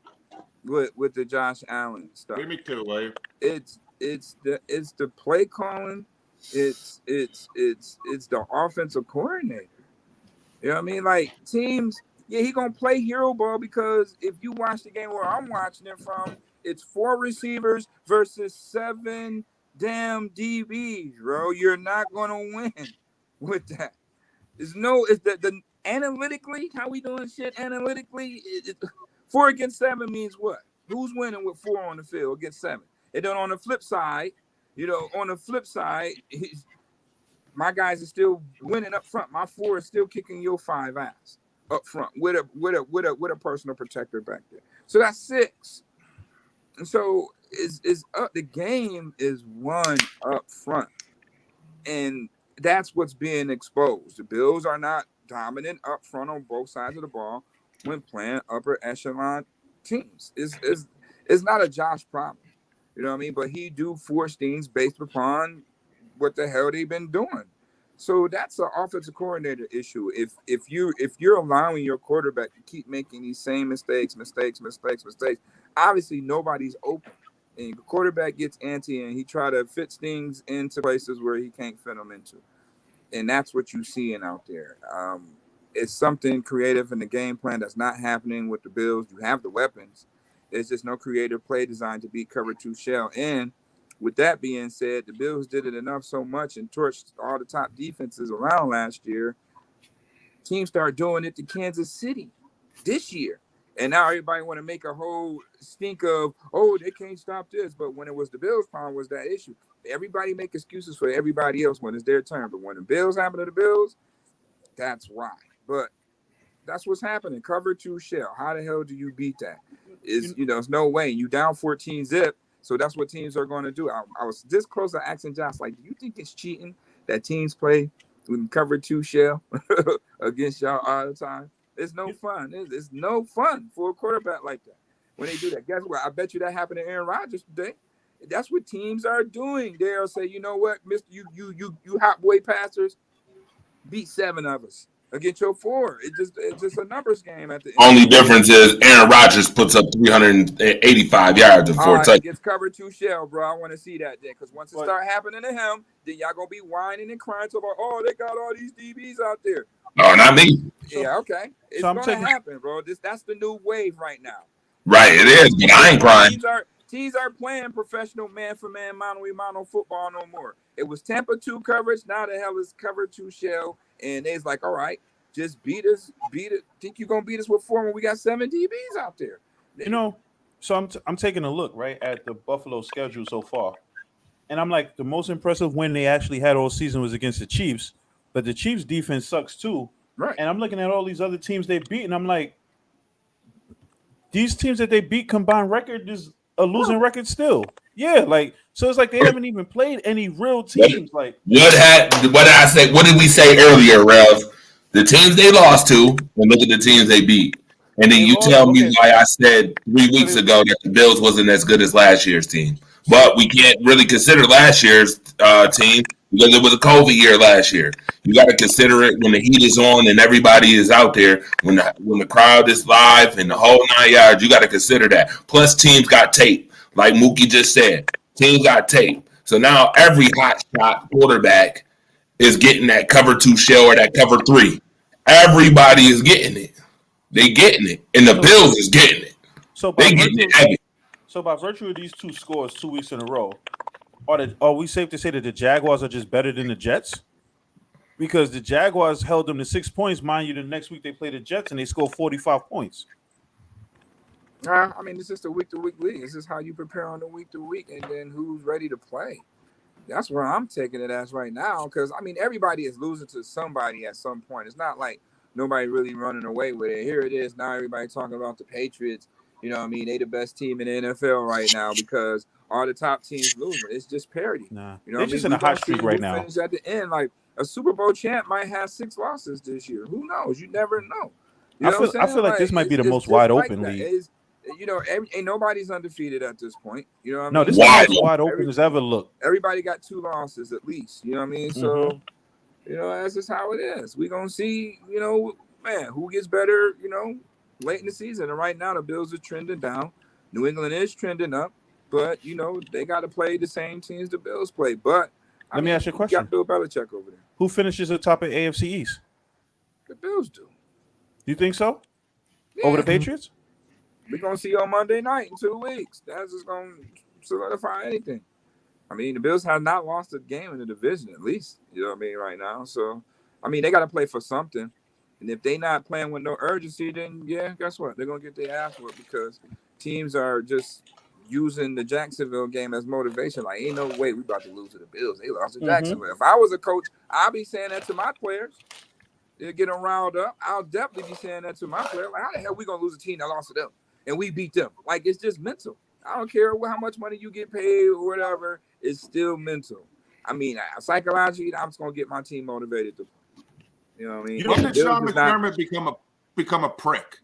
with the Josh Allen stuff. Give me two, William. It's the play calling. It's the offensive coordinator. You know what I mean? Like teams, yeah, he gonna play hero ball because if you watch the game where I'm watching it from, it's 4 receivers versus 7 damn DBs, bro. You're not gonna win with that. It's the analytically how we doing shit analytically. 4 against 7 means what? Who's winning with 4 on the field against 7? And then on the flip side. My guys are still winning up front. My 4 is still kicking your 5 ass up front with a personal protector back there. So that's 6. And so is up. The game is won up front, and that's what's being exposed. The Bills are not dominant up front on both sides of the ball when playing upper echelon teams. It's not a Josh problem. You know what I mean? But he do force things based upon what the hell they've been doing. So that's an offensive coordinator issue. If you're allowing your quarterback to keep making these same mistakes, obviously nobody's open. And the quarterback gets antsy and he try to fit things into places where he can't fit them into. And that's what you're seeing out there. It's something creative in the game plan that's not happening with the Bills. You have the weapons. There's just no creative play design to beat cover 2 shell. And with that being said, the Bills did it enough so much and torched all the top defenses around last year. Teams start doing it to Kansas City this year. And now everybody want to make a whole stink of, oh, they can't stop this. But when it was the Bills' problem was that issue. everybody make excuses for everybody else when it's their turn. But when the Bills happen to the Bills, that's why. But that's what's happening. Cover 2 shell. How the hell do you beat that? There's no way. You down 14 zip. So that's what teams are going to do. I was this close to asking Josh, like, do you think it's cheating that teams play with cover 2 shell against y'all all the time? It's no fun. It's no fun for a quarterback like that when they do that. Guess what? I bet you that happened to Aaron Rodgers today. That's what teams are doing. They'll say, you know what, Mr. You hot boy passers, beat 7 of us against your 4. It's just a numbers game at the end. Only difference is Aaron Rodgers puts up 385 yards and 4 touchdowns. Gets cover 2 shell, bro. I want to see that then, because once it start happening to him, then y'all gonna be whining and crying about, oh, they got all these DBs out there. No, not me. Yeah, okay. It's gonna happen, bro. That's the new wave right now. Right, it is, but I ain't crying. Teams are playing professional man-for-man, mano-a-mano football no more. It was Tampa 2 coverage. Now the hell is cover 2 shell. And they's like, all right, just beat us. Think you're going to beat us with 4 when we got 7 DBs out there? So I'm taking a look, right, at the Buffalo schedule so far. And I'm like, the most impressive win they actually had all season was against the Chiefs. But the Chiefs' defense sucks too. Right. And I'm looking at all these other teams they beat, and I'm like, these teams that they beat combined record is a losing record still. Yeah, like, so it's like they haven't even played any real teams. Like, what did I say? What did we say earlier, Rev? The teams they lost to, and look at the teams they beat. And then you tell me why I said 3 weeks ago that the Bills wasn't as good as last year's team. But we can't really consider last year's team because it was a COVID year last year. You got to consider it when the heat is on and everybody is out there, when the crowd is live and the whole 9 yards. You got to consider that. Plus, teams got tape, like Mookie just said. Teams got tape. So now every hot shot quarterback is getting that cover 2 shell or that cover 3. Everybody is getting it. They getting it, and the Bills is getting it. So they getting it heavy. So by virtue of these 2 scores 2 weeks in a row, are we safe to say that the Jaguars are just better than the Jets? Because the Jaguars held them to 6 points. Mind you, the next week they play the Jets and they score 45 points. I mean, it's just a week-to-week league. This is how you prepare on the week-to-week, and then who's ready to play. That's where I'm taking it as right now, because, I mean, everybody is losing to somebody at some point. It's not like nobody really running away with it. Here it is. Now everybody talking about the Patriots. You know what I mean? They the best team in the NFL right now because all the top teams losing. It's just parity. Nah, you know they're just in a hot streak right now. Finish at the end, like a Super Bowl champ might have 6 losses this year. Who knows? You never know. I feel like this might be the most wide open league. Ain't nobody's undefeated at this point. You know what I mean? No, this is the most wide open as ever looked. Everybody got 2 losses at least. You know what I mean? So, that's just how it is. We're going to see, who gets better, late in the season. And right now, the Bills are trending down. New England is trending up. But, they got to play the same teams the Bills play. But let me ask you a question. You got Bill Belichick over there. Who finishes at the top of AFC East? The Bills do. You think so? Yeah. Over the Patriots? We're going to see on Monday night in 2 weeks. That's just going to solidify anything. I mean, the Bills have not lost a game in the division, at least. You know what I mean, right now. So, I mean, they got to play for something. And if they not playing with no urgency, then, yeah, guess what? They're going to get their ass whooped because teams are just using the Jacksonville game as motivation. Like, ain't no way we about to lose to the Bills. They lost to Jacksonville. If I was a coach, I'd be saying that to my players. They'll get them riled up. I'll definitely be saying that to my players. Like, how the hell we going to lose a team that lost to them? And we beat them. Like, it's just mental. I don't care how much money you get paid or whatever. It's still mental. I mean, psychologically, I'm just going to get my team motivated to play. You know what I mean? When did Sean McDermott become a prick?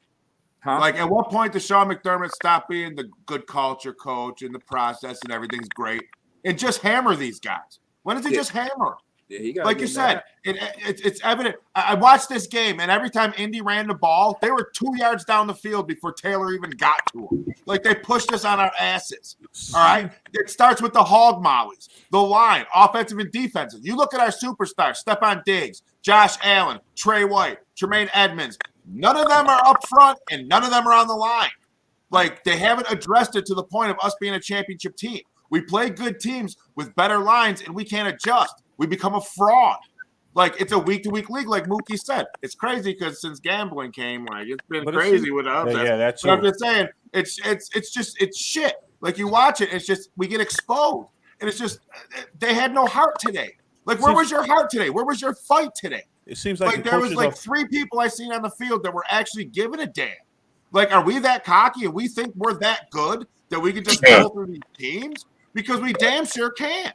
Huh? Like, at what point does Sean McDermott stop being the good culture coach and the process and everything's great and just hammer these guys? When does he just hammer? Yeah, he got like you said, it's evident. I watched this game, and every time Indy ran the ball, they were 2 yards down the field before Taylor even got to him. Like, they pushed us on our asses. All right? It starts with the hog mollies, the line, offensive and defensive. You look at our superstars, Stephon Diggs, Josh Allen, Trey White, Tremaine Edmonds. None of them are up front, and none of them are on the line. Like, they haven't addressed it to the point of us being a championship team. We play good teams with better lines, and we can't adjust. We become a fraud. Like, it's a week-to-week league, like Mookie said. It's crazy because since gambling came, like, it's been crazy with us. Yeah, that's but I'm just saying, it's shit. Like, you watch it, it's just we get exposed. And it's just they had no heart today. Like, where was your heart today? Where was your fight today? It seems like the there was coaches like are- 3 people I seen on the field that were actually giving a damn. Like, are we that cocky and we think we're that good that we can just roll through these teams? Because we damn sure can.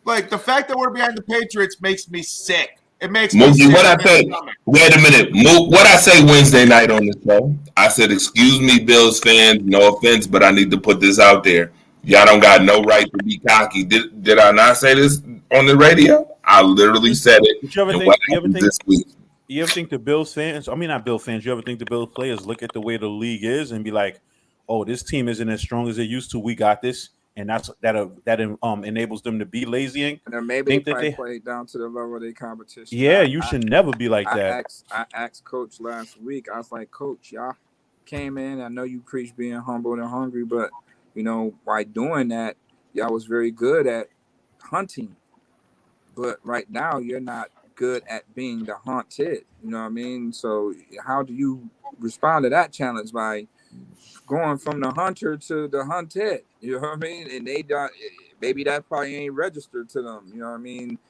Like, the fact that we're behind the Patriots makes me sick. It makes me Mookie, sick. what I say? Wait a minute. What I say Wednesday night on the show? I said, "Excuse me, Bills fans. No offense, but I need to put this out there. Y'all don't got no right to be cocky." Did I not say this on the radio? I literally said it. Did you ever And think? what You ever happened think? this week? You ever think the Bills fans? I mean, not Bill fans. You ever think the Bills players look at the way the league is and be like, "Oh, this team isn't as strong as it used to. We got this," and that enables them to be lazy. And then maybe Think they that probably they- play down to the level of their competition. Yeah, you should never be like that. I asked Coach last week. I was like, Coach, y'all came in. I know you preach being humble and hungry, but by doing that, y'all was very good at hunting. But right now, you're not good at being the hunted. You know what I mean? So how do you respond to that challenge by going from the hunter to the hunted? You know what I mean? And they don't. Maybe that probably ain't registered to them. You know what I mean?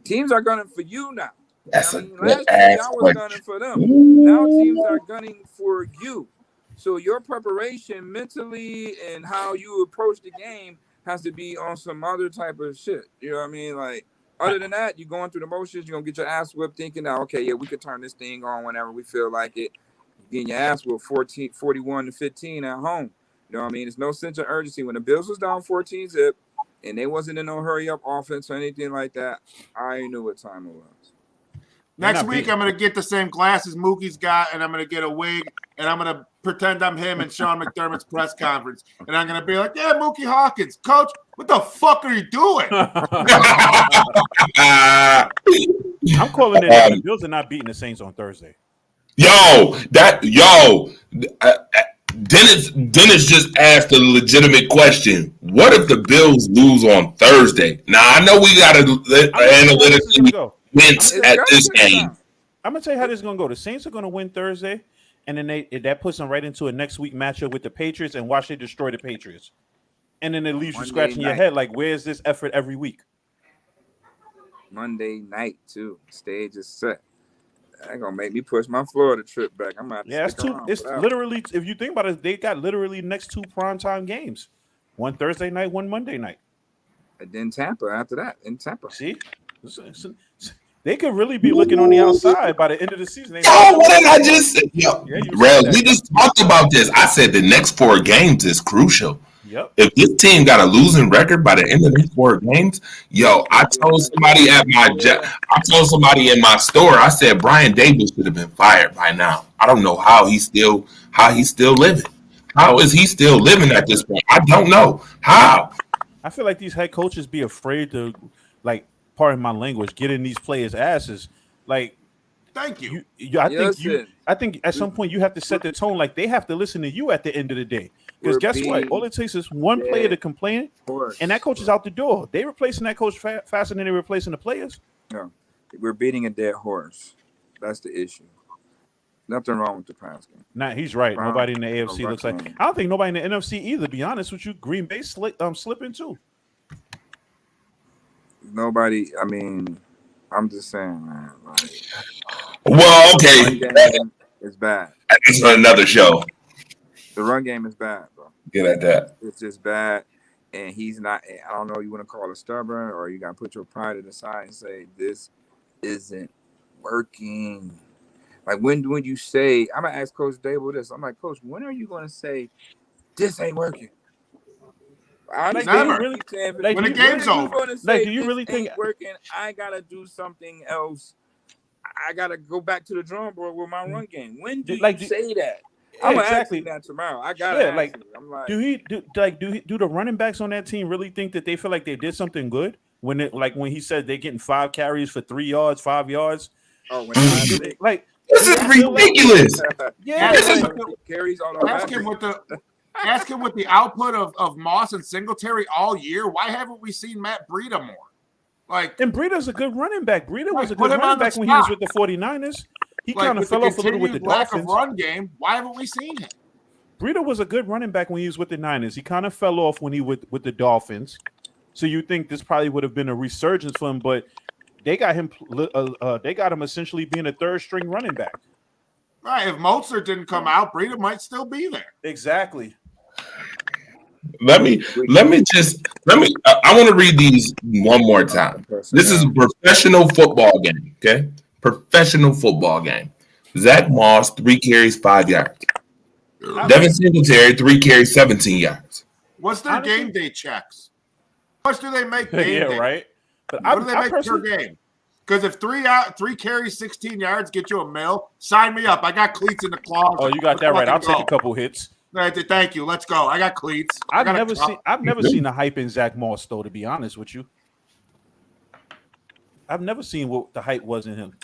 Teams are gunning for you now. That's I a mean, good last year ass y'all was question. gunning for them. Now teams are gunning for you. So your preparation mentally and how you approach the game has to be on some other type of shit. You know what I mean? Like, other than that, you're going through the motions. You're going to get your ass whipped thinking, now, okay, yeah, we could turn this thing on whenever we feel like it. Getting your ass whipped 41-15 at home. You know what I mean? There's no sense of urgency. When the Bills was down 14-zip and they wasn't in no hurry-up offense or anything like that, I knew what time it was. Next week, I'm going to get the same glasses Mookie's got, and I'm going to get a wig, and I'm going to pretend I'm him in Sean McDermott's press conference. And I'm going to be like, yeah, Mookie Hawkins, coach, what the fuck are you doing? I'm calling it. The Bills are not beating the Saints on Thursday. Dennis just asked a legitimate question. What if the Bills lose on Thursday? Now, I know we got to analytically wince at this game. I'm going to tell you how this is going to go. The Saints are going to win Thursday, and then that puts them right into a next week matchup with the Patriots, and watch they destroy the Patriots. And then it leaves you scratching your head like, where's this effort every week? Monday night, too. Stage is set. That's gonna make me push my Florida trip back. I'm out. Yeah, it's literally, if you think about it, they got literally next 2 primetime games. One Thursday night, one Monday night. And then Tampa after that. In Tampa. See? They could really be looking on the outside by the end of the season. What did I just say? We just talked about this. I said the next 4 games is crucial. Yep. If this team got a losing record by the end of these 4 games, I told somebody in my store, I said Brian Davis should have been fired by now. I don't know how he's still living. How is he still living at this point? I don't know how. I feel like these head coaches be afraid to, like, pardon my language, get in these players' asses. Like, thank you. I think at some point you have to set the tone. Like, they have to listen to you at the end of the day. Because guess what? All it takes is one player to complain, and that coach is out the door. They replacing that coach faster than they're replacing the players. No, we're beating a dead horse. That's the issue. Nothing wrong with the pass game. Nah, he's right. Nobody in the AFC looks like. I don't think nobody in the NFC either. To be honest with you, Green Bay slipping too. Nobody. I mean, I'm just saying, man. Well, okay, it's bad. That's for another show. The run game is bad, bro. Get at that. It's just bad, and he's not. I don't know. You want to call it stubborn, or you got to put your pride to the side and say this isn't working. Like, when would you say? I'm gonna ask Coach Dable this. I'm like, Coach, when are you gonna say this ain't working? Never. Really when the game's over. Like, do you really think working? I gotta do something else. I gotta go back to the drawing board with my run game. When do you say that? I'm gonna ask him that tomorrow. I gotta ask him. I'm like, do the running backs on that team really think that they feel like they did something good when he said they're getting 5 carries for 3 yards, 5 yards? Oh, when like this is ridiculous. Carries all Ask him with the output of Moss and Singletary all year. Why haven't we seen Matt Breida more? And Breida's a good running back. Breida was a good running back when he was with the 49ers. He kind of fell off a little with the Dolphins. Lack of run game. Why haven't we seen him? Breida was a good running back when he was with the Niners. He kind of fell off when he with the Dolphins. So you think this probably would have been a resurgence for him, but they got him. They got him essentially being a third string running back. Right. If Mozart didn't come out, Breida might still be there. Exactly. I want to read these one more time. This is a professional football game, okay? Professional football game. Zach Moss, 3 carries, 5 yards. Devin Singletary, 3 carries, 17 yards. What's their game day checks? How much do they make game Yeah, day? right. But What do they make per game? Because if 3 carries, 16 yards get you a mil, sign me up. I got cleats in the closet. Oh, you got that right. I'll take a couple hits. Thank you. Let's go. I got cleats. I've never seen the hype in Zach Moss, though, to be honest with you. I've never seen what the hype was in him.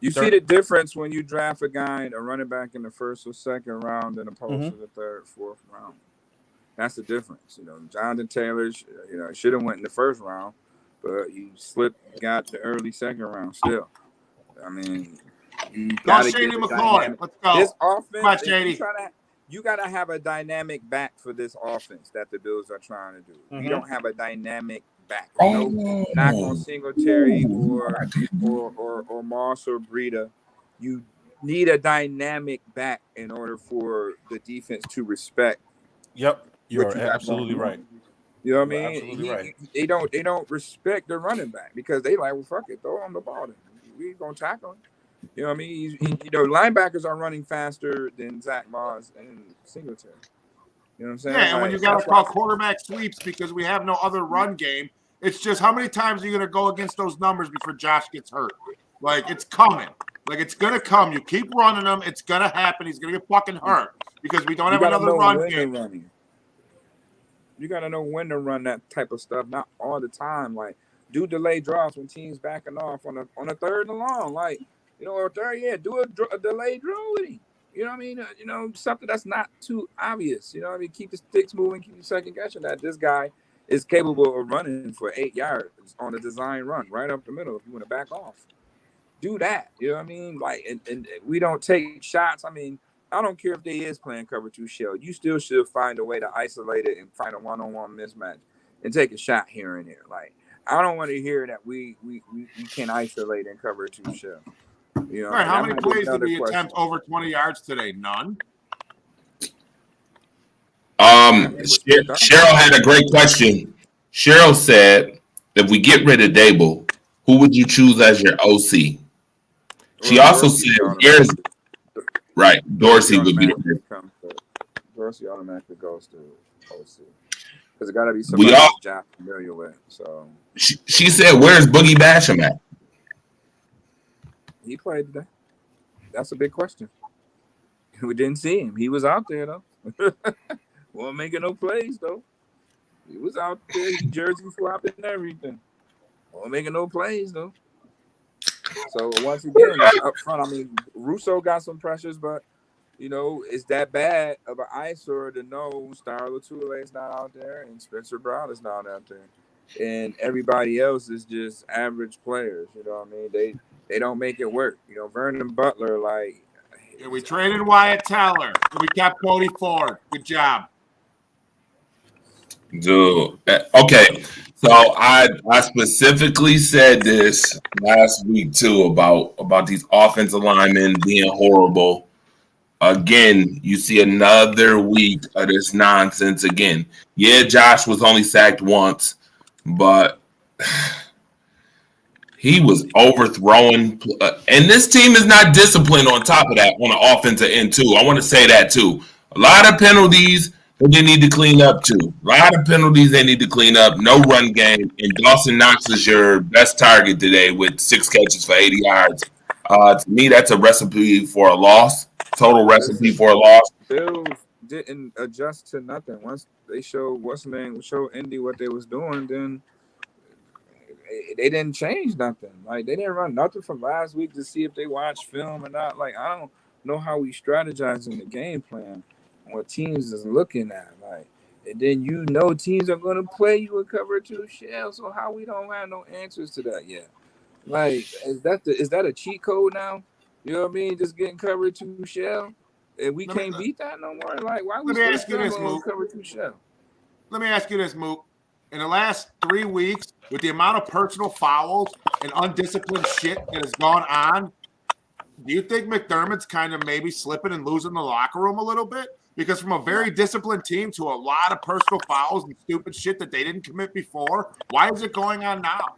You see the difference when you draft a guy, a running back in the first or second round, and opposed to the third, fourth round. That's the difference. Jonathan Taylor, should have went in the first round, but you got the early second round still. I mean, you got to Shady McCoy. Let's go. This offense, Come on, Shady. you got to have a dynamic back for this offense that the Bills are trying to do. We don't have a dynamic back. Not on Singletary or Moss or Breida. You need a dynamic back in order for the defense to respect. Yep, you're absolutely right. You know what I mean? They don't respect the running back because they like, well, fuck it, throw on the ball. We ain't gonna tackle him. You know what I mean? Linebackers are running faster than Zach Moss and Singletary. You know what I'm saying? Yeah, and when you got to call quarterback sweeps because we have no other run game, it's just how many times are you going to go against those numbers before Josh gets hurt? Like, it's coming. Like, it's going to come. You keep running him. It's going to happen. He's going to get fucking hurt because we don't have another run game. You got to know when to run that type of stuff, not all the time. Like, do delay draws when teams backing off on a third and long. Like, or third, do a delay draw with him. You know what I mean? Something that's not too obvious. You know what I mean? Keep the sticks moving, keep the second guessing that this guy is capable of running for 8 yards on a design run right up the middle if you want to back off. Do that. You know what I mean? Like, and we don't take shots. I mean, I don't care if they is playing cover 2 shell. You still should find a way to isolate it and find a one-on-one mismatch and take a shot here and there. Like, I don't want to hear that we can isolate and cover 2 shell. All right, how many plays did we attempt over 20 yards today? None. Cheryl had a great question. Cheryl said, if we get rid of Dable, who would you choose as your OC? She also said, Dorsey would be Dorsey automatically goes to OC. Because it got to be somebody Jack familiar with. So she said, where's Boogie Basham at? He played today. That's a big question. We didn't see him. He was out there, though. Wasn't making no plays, though. He was out there, jersey swapping and everything. Wasn't making no plays, though. So, once again, up front, I mean, Russo got some pressures, but, it's that bad of an eyesore to know Star Lotulelei is not out there and Spencer Brown is not out there. And everybody else is just average players, you know what I mean? They don't make it work. Vernon Butler, like. Yeah, we traded Wyatt Teller. We kept Cody Ford. Good job. Dude. Okay. So I specifically said this last week too about these offensive linemen being horrible. Again, you see another week of this nonsense again. Yeah, Josh was only sacked once, but he was overthrowing. And this team is not disciplined on top of that on the offensive end too. I want to say that too. A lot of penalties that they need to clean up too. A lot of penalties they need to clean up. No run game. And Dawson Knox is your best target today with 6 catches for 80 yards. To me, that's a recipe for a loss. Total recipe for a loss. Bills didn't adjust to nothing. Once they showed Indy what they was doing, then they didn't change nothing. Like, they didn't run nothing from last week to see if they watched film or not. Like, I don't know how we strategize in the game plan, what teams is looking at. Like, and then teams are going to play you a cover 2 shell. So how we don't have no answers to that yet? Like, is that a cheat code now? You know what I mean? Just getting cover 2 shell, and we can't beat that no more. Like, why we still on cover 2 shell? Let me ask you this, Mook. in the last 3 weeks, with the amount of personal fouls and undisciplined shit that has gone on, do you think McDermott's kind of maybe slipping and losing the locker room a little bit? Because from a very disciplined team to a lot of personal fouls and stupid shit that they didn't commit before, why is it going on now?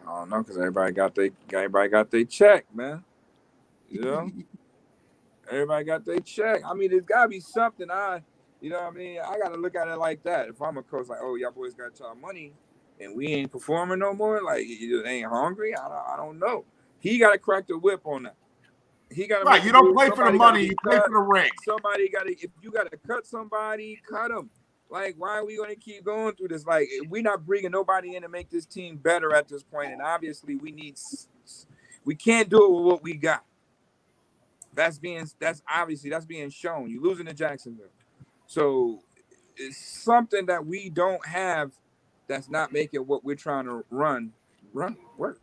I don't know, because everybody got their check, man. You know, everybody got their check. I mean, there's gotta be something. You know what I mean? I gotta look at it like that. If I'm a coach, like, oh, y'all boys got y'all money, and we ain't performing no more, like you ain't hungry. I don't know. He gotta crack the whip on that. He got right. You don't play for the money. You play for the ring. Somebody got to. If you got to cut somebody, cut them. Like, why are we going to keep going through this? Like, we're not bringing nobody in to make this team better at this point. And obviously, we can't do it with what we got. That's being shown. You're losing to Jacksonville. So it's something that we don't have that's not making what we're trying to run work.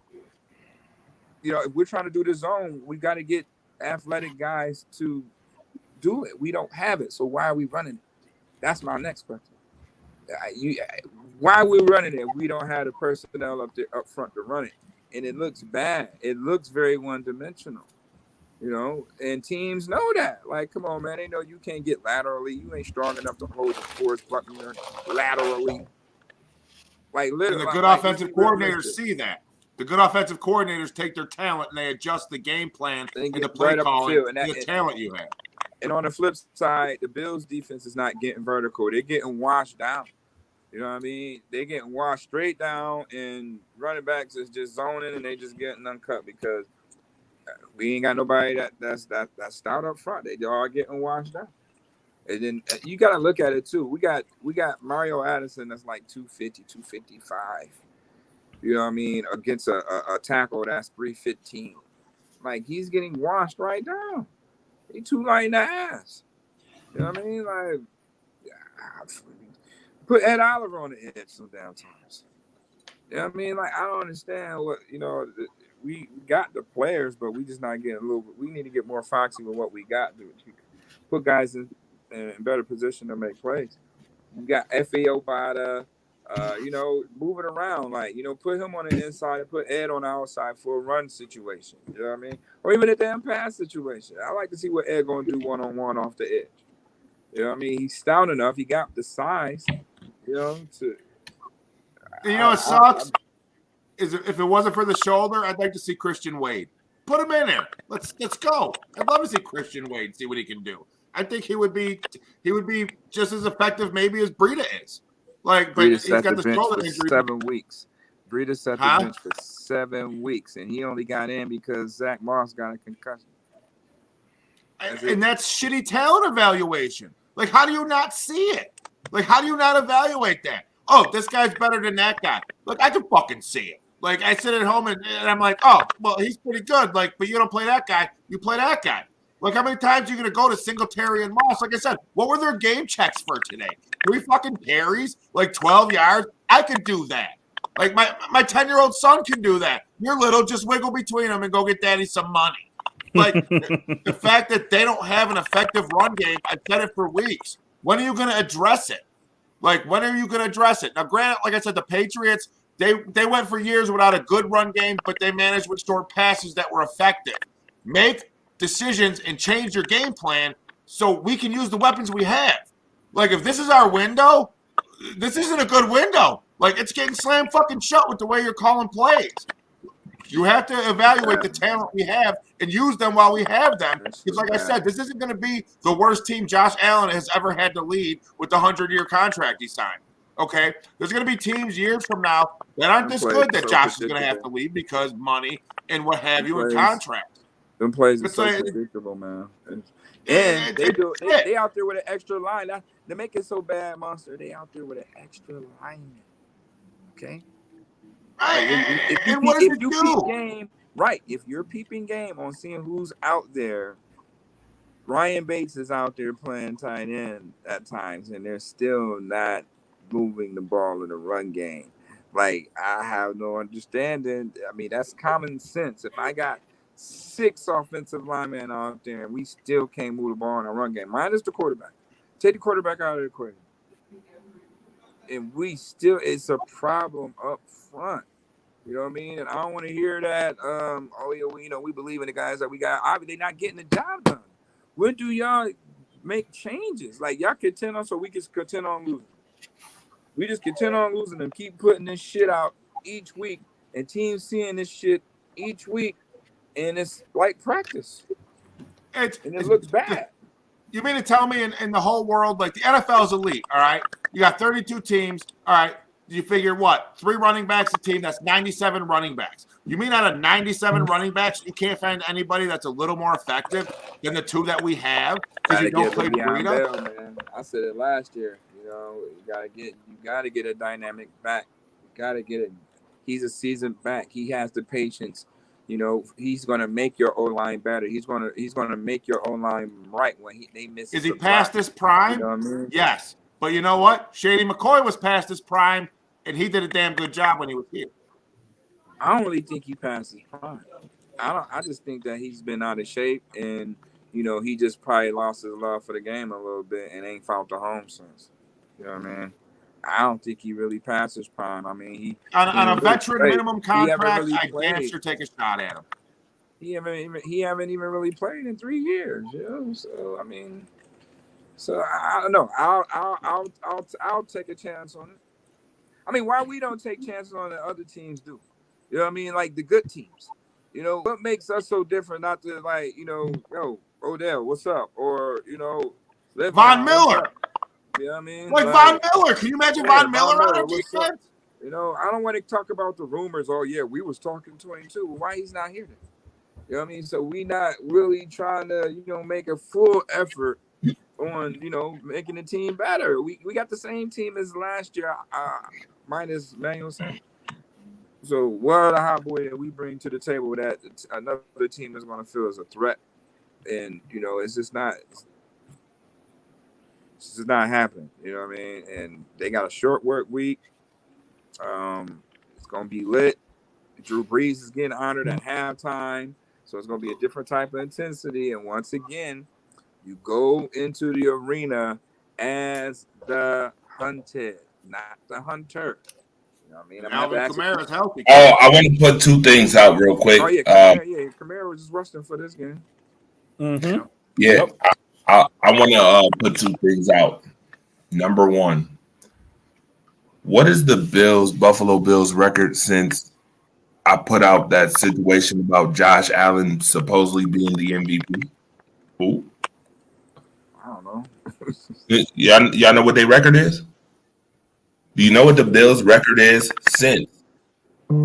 You know, if we're trying to do the zone, we got to get athletic guys to do it. We don't have it. So why are we running it? That's my next question. Why are we running it? We don't have the personnel up front to run it. And it looks bad. It looks very one-dimensional. You know, and teams know that. Like, come on, man. They know you can't get laterally. You ain't strong enough to hold the Forrest Buckner laterally. Like, literally. And the good offensive coordinators see that. The good offensive coordinators take their talent and they adjust the game plan and the play calling and the talent you have. And on the flip side, the Bills' defense is not getting vertical. They're getting washed down. You know what I mean? They're getting washed straight down, and running backs is just zoning, and they just getting uncut because we ain't got nobody that's stout up front. They all getting washed down. And then you got to look at it, too. We got Mario Addison that's like 250, 255. You know what I mean? Against a tackle that's 315. Like, he's getting washed right down. He too light in the ass. You know what I mean? Like, put Ed Oliver on the edge some damn times. You know what I mean? Like, I don't understand what, you know, we got the players, but we just not getting a little bit. We need to get more foxy with what we got. Put guys in better position to make plays. We got F.A. Obada. You know, move it around, like, you know, put him on the inside and put Ed on the outside for a run situation. You know what I mean? Or even a damn pass situation. I like to see what Ed gonna do one-on-one off the edge. You know what I mean? He's stout enough. He got the size, you know, to. You know what sucks? Is if it wasn't for the shoulder, I'd like to see Christian Wade. Put him in there. Let's go. I'd love to see Christian Wade, see what he can do. I think he would be just as effective maybe as Breida is. Like, but he's got the shoulder injury. 7 weeks. Breida set the bench for 7 weeks, and he only got in because Zach Moss got a concussion. And that's shitty talent evaluation. Like, how do you not see it? Like, how do you not evaluate that? Oh, this guy's better than that guy. Look, I can fucking see it. Like, I sit at home and I'm like, oh, well, he's pretty good. Like, but you don't play that guy. You play that guy. Like, how many times are you going to go to Singletary and Moss? Like I said, what were their game checks for today? 3 fucking carries, like 12 yards? I could do that. Like, my 10-year-old son can do that. You're little, just wiggle between them and go get daddy some money. Like, the fact that they don't have an effective run game, I've said it for weeks. When are you going to address it? Like, when are you going to address it? Now, granted, like I said, the Patriots, they went for years without a good run game, but they managed with short passes that were effective. Make decisions and change your game plan so we can use the weapons we have. Like, if this is our window, this isn't a good window. Like, it's getting slam fucking shut with the way you're calling plays. You have to evaluate the talent we have and use them while we have them. Because, like I said, this isn't going to be the worst team Josh Allen has ever had to lead with the 100-year contract he signed. Okay? There's going to be teams years from now that aren't this good that Josh is going to have to lead because money and what have you in contracts. Them plays are so predictable, man. And they out there with an extra line. They make it so bad, Monster. They out there with an extra lineman. Okay? If you're peeping game on seeing who's out there, Ryan Bates is out there playing tight end at times, and they're still not moving the ball in the run game. Like, I have no understanding. I mean, that's common sense. If I got 6 offensive linemen out there and we still can't move the ball in a run game, minus the quarterback. Take the quarterback out of the equation. and we still it's a problem up front. You know what I mean? And I don't want to hear that. Oh yeah, we believe in the guys that we got. Obviously, they're not getting the job done. When do y'all make changes? Like y'all contend on so we can contend on losing. We just contend on losing and keep putting this shit out each week, and teams seeing this shit each week, and it's like practice, and it looks bad. You mean to tell me in the whole world, like the NFL is elite, all right? You got 32 teams, all right? You figure what? 3 running backs a team, that's 97 running backs. You mean out of 97 running backs, you can't find anybody that's a little more effective than the 2 that we have because you don't play Le'Veon burrito? Bell, man. I said it last year. You gotta get a dynamic back. You gotta get it. He's a seasoned back. He has the patience. He's gonna make your O line better. He's gonna make your O line right when they miss. Is he past his prime? You know what I mean? Yes. But you know what? Shady McCoy was past his prime, and he did a damn good job when he was here. I don't really think he passed his prime. I just think that he's been out of shape, and he just probably lost his love for the game a little bit and ain't found the home since. You know what I mean? I don't think he really passed his prime. I mean, he on a veteran minimum contract, really I damn sure take a shot at him. He haven't even really played in 3 years. So I mean, I don't know. I'll take a chance on it. I mean, why we don't take chances on it, other teams do? You know what I mean? Like the good teams. What makes us so different? Not to yo, Odell, what's up? Or Von Miller. You know what I mean? Like Von Miller. Can you imagine Von Miller on our defense? I don't want to talk about the rumors. Oh yeah, we was talking to him too. Why he's not here then? You know what I mean? So we not really trying to make a full effort on making the team better. We got the same team as last year, minus Manuel Sanders. So what are the hot boy that we bring to the table that another team is going to feel as a threat? And it's just not. This is not happening, you know what I mean? And they got a short work week. It's going to be lit. Drew Brees is getting honored at halftime. So it's going to be a different type of intensity. And once again, you go into the arena as the hunted, not the hunter. You know what I mean? Alvin Kamara's healthy. Oh, I want to put 2 things out real quick. Oh, yeah. Kamara was just rusting for this game. Mm-hmm. Yeah. I want to put 2 things out. Number 1, what is the Buffalo Bills record since I put out that situation about Josh Allen supposedly being the MVP? Who? I don't know. Y'all know what their record is? Do you know what the Bills record is since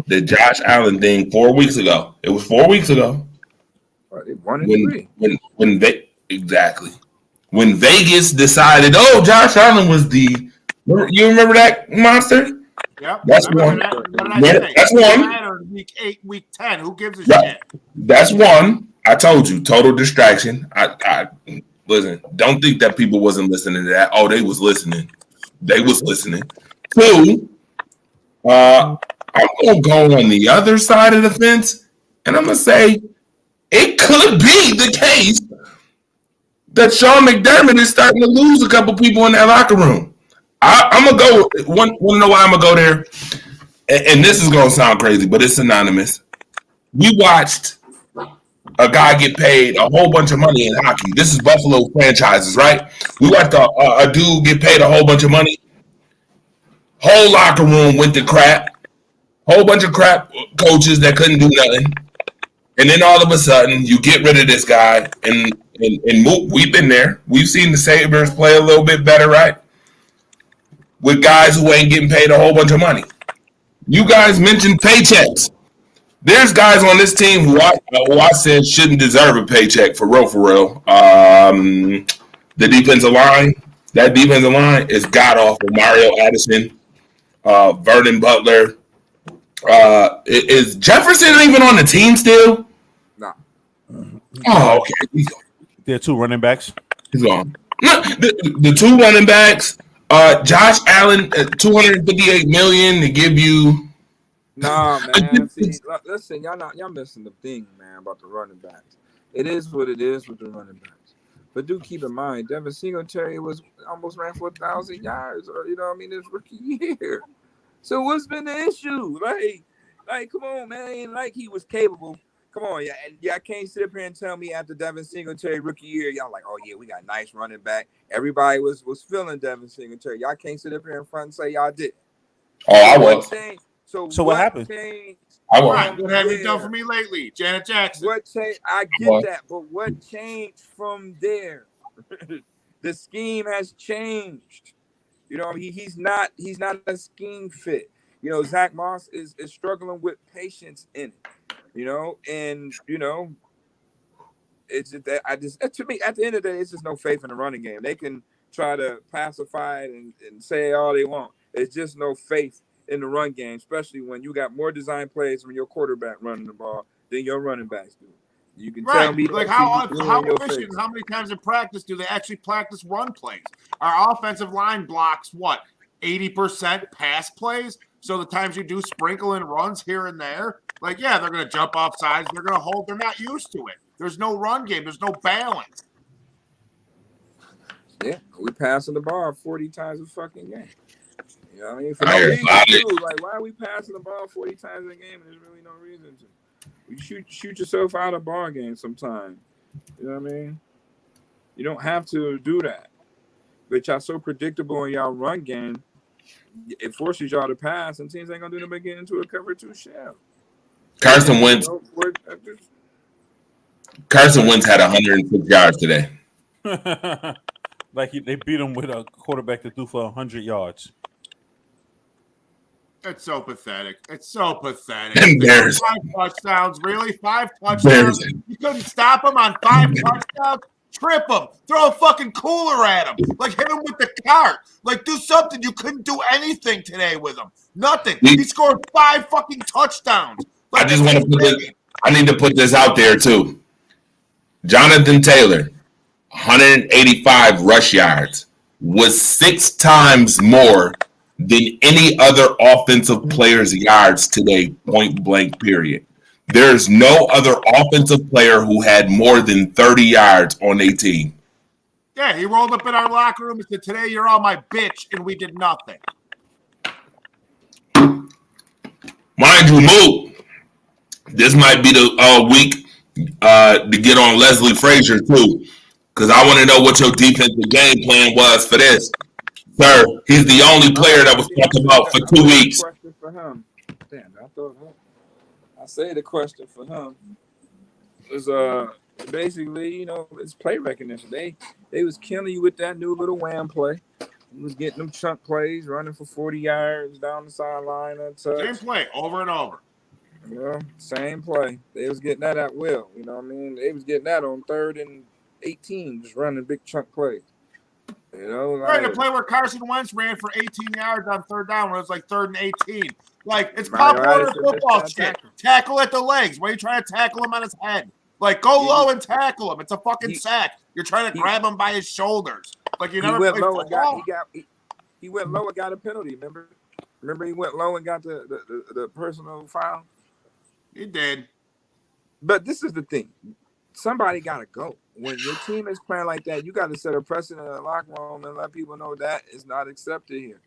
the Josh Allen thing 4 weeks ago? It was 4 weeks ago. They 1-3. When they exactly when Vegas decided, oh, Josh Allen was the. You remember that, Monster? Yep. That's one. That's one. Week 8, week 10. Who gives a shit? That's one. I told you, total distraction. I listen. Don't think that people wasn't listening to that. Oh, they was listening. They was listening. 2. I'm gonna go on the other side of the fence, and I'm gonna say it could be the case that Sean McDermott is starting to lose a couple people in that locker room. I'm gonna go. Want to know why I'm gonna go there? And this is gonna sound crazy, but it's synonymous. We watched a guy get paid a whole bunch of money in hockey. This is Buffalo franchises, right? We watched a dude get paid a whole bunch of money. Whole locker room went to crap. Whole bunch of crap coaches that couldn't do nothing. And then all of a sudden, you get rid of this guy, and we've been there. We've seen the Sabres play a little bit better, right? With guys who ain't getting paid a whole bunch of money. You guys mentioned paychecks. There's guys on this team who I said shouldn't deserve a paycheck for real. The defensive line, that defensive line is god-awful. Mario Addison, Vernon Butler. Is Jefferson even on the team still? No. Oh, okay. There are 2 running backs. He's gone. The 2 running backs. Josh Allen at $258 million to give you. Nah, man. See, listen, y'all missing the thing, man, about the running backs. It is what it is with the running backs. But do keep in mind, Devin Singletary was almost ran for 1,000 yards, or his rookie year. So what's been the issue? Like, come on, man. Ain't like he was capable. Come on, y'all can't sit up here and tell me after Devin Singletary rookie year, y'all like, oh yeah, we got a nice running back. Everybody was feeling Devin Singletary. Y'all can't sit up here in front and say y'all did. Oh, I was. So what happened? Changed I was. Right. What have you done for me lately, Janet Jackson? What changed? I get that, but what changed from there? The scheme has changed. He's not a scheme fit. Zach Moss is struggling with patience in it. It's just that to me, at the end of the day, it's just no faith in the running game. They can try to pacify it and say all they want. It's just no faith in the run game, especially when you got more design plays from your quarterback running the ball than your running backs do. You can tell me like how efficient, how many times in practice do they actually practice run plays? Our offensive line blocks 80% pass plays. So the times you do sprinkle in runs here and there, they're going to jump off sides. They're going to hold. They're not used to it. There's no run game. There's no balance. Yeah, we passing the ball 40 times a fucking game. You know what I mean? For no reason, too. Like, why are we passing the ball 40 times a game? There's really no reason to. You shoot yourself out of ball game sometime. You know what I mean? You don't have to do that. But y'all so predictable in y'all run game, it forces y'all to pass, and teams ain't gonna do nothing but get into a cover 2 shell. Carson Wentz had 106 yards today. Like they beat him with a quarterback that threw for 100 yards. It's so pathetic. Embarrassing. 5 touchdowns, really? 5 touchdowns? You couldn't stop him on 5 touchdowns? Trip him. Throw a fucking cooler at him. Hit him with the cart. Do something. You couldn't do anything today with him. Nothing. He scored 5 fucking touchdowns. I just want to put this. I need to put this out there, too. Jonathan Taylor, 185 rush yards, was 6 times more than any other offensive player's yards today, point blank, period. There's no other offensive player who had more than 30 yards on a team. Yeah, he rolled up in our locker room and said, today you're all my bitch, and we did nothing. Mind you, Moot, this might be the week to get on Leslie Frazier, too, because I want to know what your defensive game plan was for this. Sir, he's the only player that was talked about for 2 weeks. Damn, I say the question for him is basically, it's play recognition. They was killing you with that new little wham play. He was getting them chunk plays, running for 40 yards down the sideline untouched. Same play over and over. Same play. They was getting that at will. You know what I mean? They was getting that on 3rd and 18, just running big chunk plays. Right, a play where Carson Wentz ran for 18 yards on 3rd down when it was 3rd and 18. It's Pop Warner football shit. Tackle at the legs. Why are you trying to tackle him on his head? Go low and tackle him. It's a fucking sack. You're trying to grab him by his shoulders. You never played football. He went low and got a penalty. Remember he went low and got the personal foul. He did. But this is the thing. Somebody got to go. When your team is playing like that, you got to set a precedent in the locker room and let people know that is not accepted here.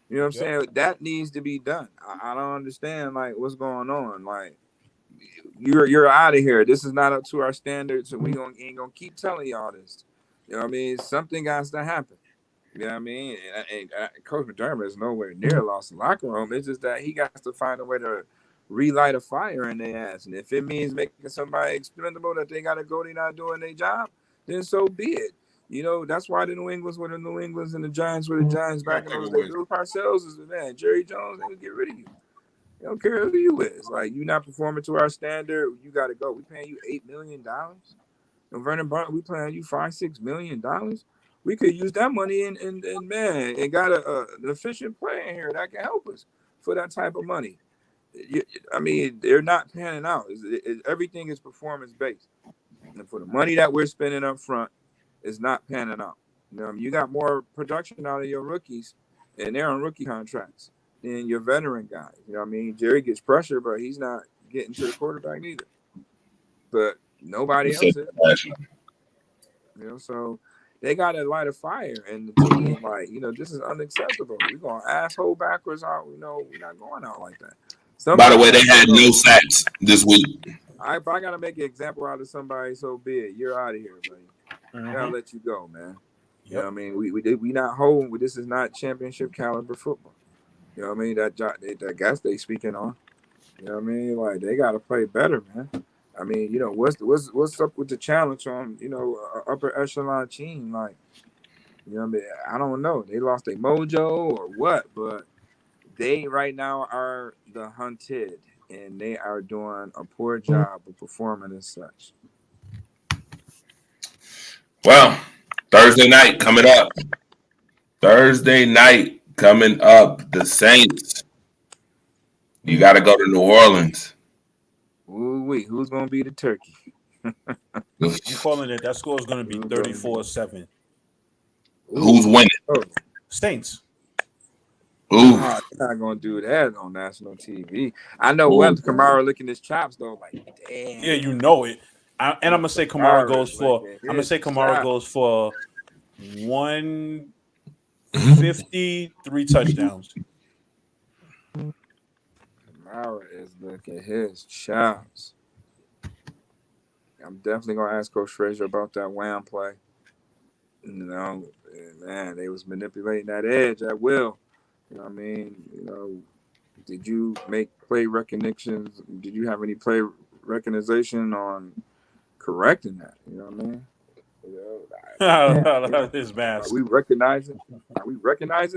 You know what I'm saying? That needs to be done. I don't understand what's going on. You're out of here. This is not up to our standards, and we ain't gonna keep telling y'all this. You know what I mean? Something has to happen. You know what I mean? And Coach McDermott is nowhere near lost the locker room. It's just that he got to find a way to relight a fire in their ass. And if it means making somebody expendable that they got to go, they're not doing their job, then so be it. That's why the New Englands were the New Englands and the Giants were the Giants back in those days. Bill Parcells is the man. Jerry Jones, they would get rid of you. They don't care who you is. You're not performing to our standard, you got to go. We paying you $8 million. And Vernon Broughton, we paying you $5-6 million. We could use that money and got an efficient player in here that can help us for that type of money. They're not panning out. Everything is performance based, and for the money that we're spending up front, is not panning out. You got more production out of your rookies, and they're on rookie contracts than your veteran guys. Jerry gets pressure, but he's not getting to the quarterback either. But nobody else is. So they got to light a fire, and the team like, this is unacceptable. We're gonna asshole backwards out. We're not going out like that. By the way, they had no sacks this week. If I gotta make an example out of somebody, so be it. You're out of here, buddy. Mm-hmm. I'll let you go, man. You Yep. know what I mean? We not holding. This is not championship caliber football. You know what I mean? That guys they speaking on. You know what I mean? Like, they gotta play better, man. I mean, what's up with the challenge on upper echelon team? Like, what I mean? I don't know. They lost their mojo or what, but they right now are the hunted, and they are doing a poor job of performing as such. Well, Thursday night coming up. The Saints. You got to go to New Orleans. Ooh, wait, who's gonna be the turkey? I'm calling it. That score is going to be 34-7. Who's winning? Saints. Ooh. They're not gonna do that on national TV. I know Webster Kamara licking his chops though. Like, damn. Yeah, you know it. And I'm gonna say Kamara goes for. I'm gonna say Kamara goes for 150, 3 touchdowns. Kamara is looking his chops. I'm definitely gonna ask Coach Frazier about that wham play. Man, they was manipulating that edge at will. You know what I mean? Did you make play recognitions? Did you have any play recognition on correcting that? You know what I mean? His mask. Are we recognizing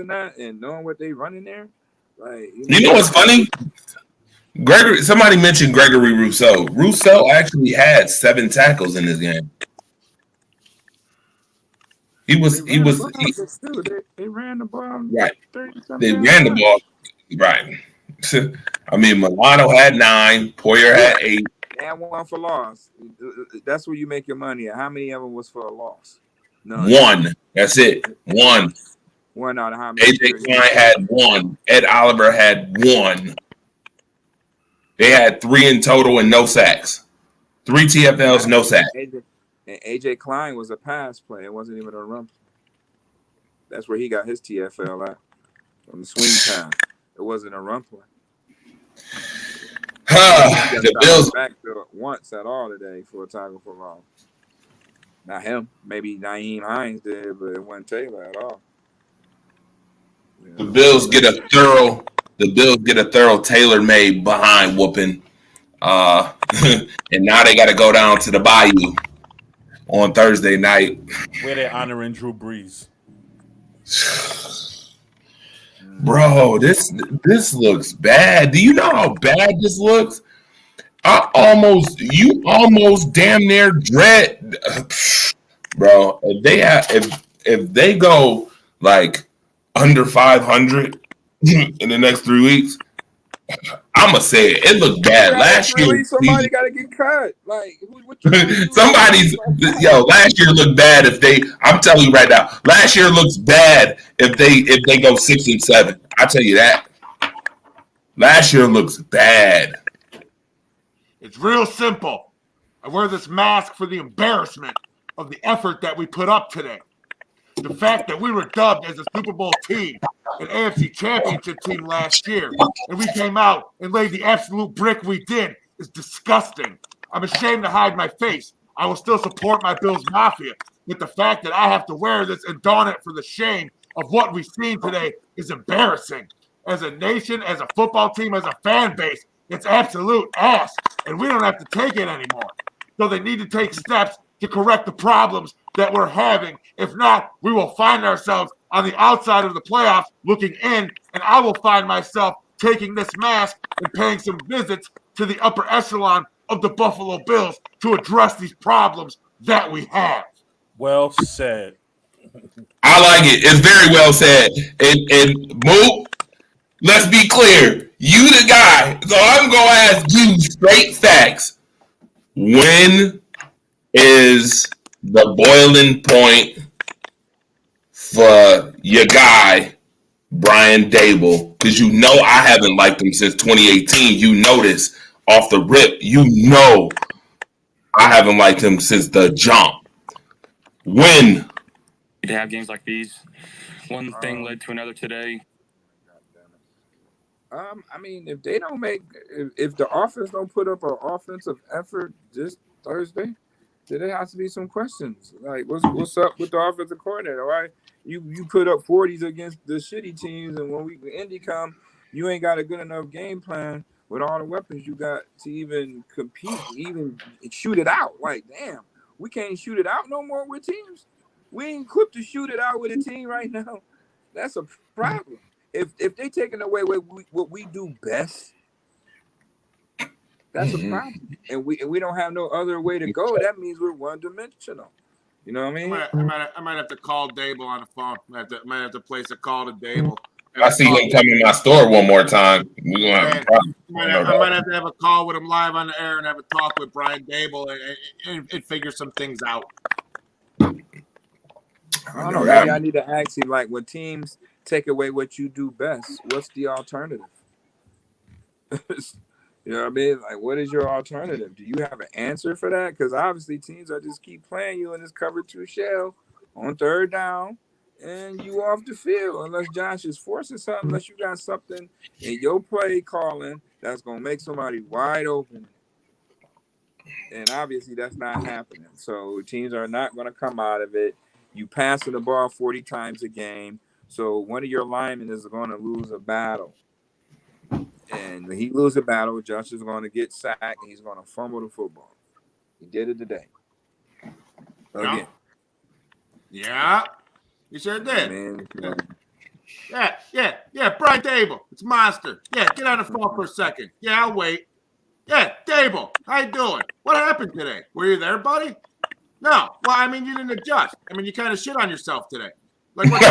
that and knowing what they running there? Like, You know what's funny? Somebody mentioned Gregory Rousseau. Rousseau actually had 7 tackles in this game. They ran the ball. Right. They ran the ball. Right. I mean, Milano had 9. Poyer had 8. And 1 for loss. That's where you make your money at. How many of them was for a loss? None. 1. That's it. 1. 1 out of how many? AJ Klein had 1. Ed Oliver had 1. They had 3 in total and no sacks. 3 TFLs, no sacks. And AJ Klein was a pass play. It wasn't even a run. That's where he got his TFL at on the swing time. It wasn't a run play. The Bills back to once at all today for a tackle for loss. Not him. Maybe Naeem Hines did, but it wasn't Taylor at all. The Bills get a thorough tailor-made behind whooping. And now they got to go down to the Bayou on Thursday night. Where they honoring Drew Brees. Bro, this looks bad. Do you know how bad this looks? You almost damn near dread, bro. If they go like under 500 in the next 3 weeks, I'ma say it looked bad last year. Somebody got to get cut. Like last year looked bad I'm telling you right now, last year looks bad if they go 6 and 7. I tell you that. Last year looks bad. It's real simple. I wear this mask for the embarrassment of the effort that we put up today. The fact that we were dubbed as a Super Bowl team, an AFC Championship team last year, and we came out and laid the absolute brick we did is disgusting. I'm ashamed to hide my face. I will still support my Bills Mafia, but the fact that I have to wear this and don it for the shame of what we've seen today is embarrassing. As a nation, as a football team, as a fan base, it's absolute ass, and we don't have to take it anymore. So they need to take steps to correct the problems that we're having. If not, we will find ourselves on the outside of the playoffs looking in, and I will find myself taking this mask and paying some visits to the upper echelon of the Buffalo Bills to address these problems that we have. Well said. I like it. It's very well said. And Mook, let's be clear. You the guy. So I'm going to ask you straight facts. When is the boiling point for your guy, Brian Daboll? Because you know I haven't liked him since 2018. You know this off the rip. You know I haven't liked him since the jump. Win. To have games like these, one thing led to another today. I mean, if they don't make, if the offense don't put up an offensive effort this Thursday, then there has to be some questions. Like, what's up with the offensive coordinator? Why you put up 40s against the shitty teams, and when Indy come, you ain't got a good enough game plan with all the weapons you got to even compete, even shoot it out. Like, damn, we can't shoot it out no more with teams. We ain't equipped to shoot it out with a team right now. That's a problem. If they taking away what we do best, that's a problem. And we don't have no other way to go. That means we're one dimensional. You know what I mean? I might have to call Dable on the phone. I might have to place a call to Dable. I see him come in my store one more time. We're gonna have a problem. I might have to have a call with him live on the air and have a talk with Brian Dable and figure some things out. I don't know. Maybe I need to ask him, like, when teams take away what you do best, what's the alternative? You know what I mean? Like, what is your alternative? Do you have an answer for that? Because obviously teams are just keep playing you in this cover 2 shell on 3rd down, and you off the field unless Josh is forcing something, unless you got something in your play calling that's going to make somebody wide open. And obviously that's not happening. So teams are not going to come out of it. You passing the ball 40 times a game. So one of your linemen is going to lose a battle. And when he loses a battle, Josh is going to get sacked and he's going to fumble the football. He did it today. Again. Yeah. You sure did. Man, Yeah. Brian Dable. It's Monster. Yeah, get on the phone for a second. Yeah, I'll wait. Yeah, Dable. How you doing? What happened today? Were you there, buddy? No. Well, I mean, you didn't adjust. I mean, you kind of shit on yourself today. Like, what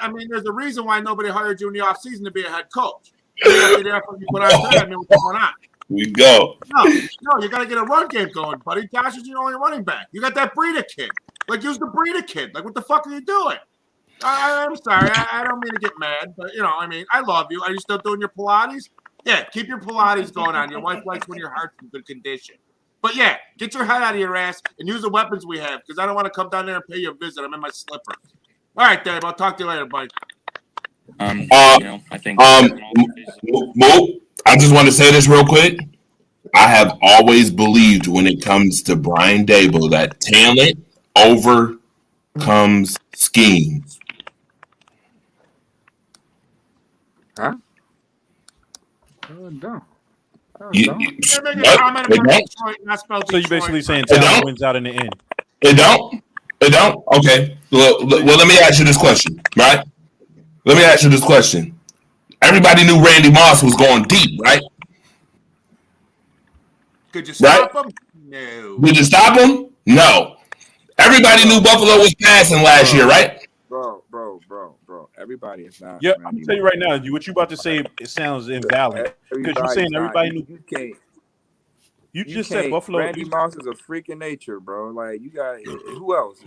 I mean, there's a reason why nobody hired you in the offseason to be a head coach. You put on today. I mean, what's going on? We go. No, you got to get a run game going, buddy. Josh is your only running back. You got that Breida kid. Like, use the Breida kid. Like, what the fuck are you doing? I'm sorry. I don't mean to get mad, but, you know, I mean, I love you. Are you still doing your Pilates? Yeah, keep your Pilates going on. Your wife likes when your heart's in good condition. But, yeah, get your head out of your ass and use the weapons we have because I don't want to come down there and pay you a visit. I'm in my slippers. All right, Dave. I'll talk to you later, buddy. I think. Mo, I just want to say this real quick. I have always believed when it comes to Brian Dable that talent overcomes scheme. Huh? No. So you're basically saying talent wins out in the end. It don't? Okay. Well, let me ask you this question, right? Let me ask you this question. Everybody knew Randy Moss was going deep, right? Could you stop him? No. Did you stop him? No. Everybody knew Buffalo was passing last year, right? Bro. Everybody is not. Yeah, I'm going to tell you right now, what you about to say, it sounds invalid. Because you're saying everybody knew. You just said Buffalo. Randy Moss is a freak in nature, bro. Like, you got who else?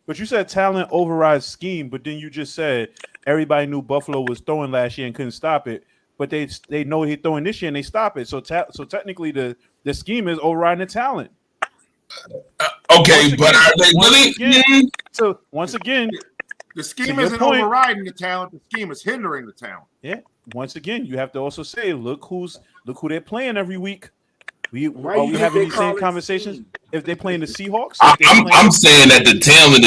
But you said talent overrides scheme, but then you just said everybody knew Buffalo was throwing last year and couldn't stop it, but they know he's throwing this year and they stop it. So technically the scheme is overriding the talent. Okay, but are they really? So once again, the scheme isn't overriding the talent. The scheme is hindering the talent. Yeah. Once again, you have to also say, look who they're playing every week. Are we having these same conversations if they're playing the Seahawks? I'm saying that the talent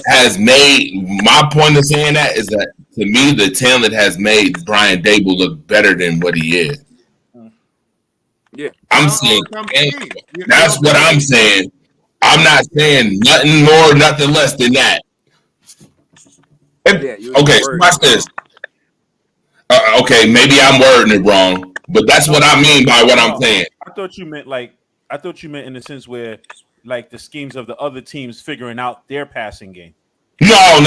has made. My point of saying that is that to me the talent has made Brian Dable look better than what he is. Yeah, I'm saying that's what I'm saying. I'm not saying nothing more, nothing less than that. Okay, so watch this. Okay, maybe I'm wording it wrong, but that's what I mean by what I'm saying. I thought you meant in the sense where like the schemes of the other teams figuring out their passing game. No.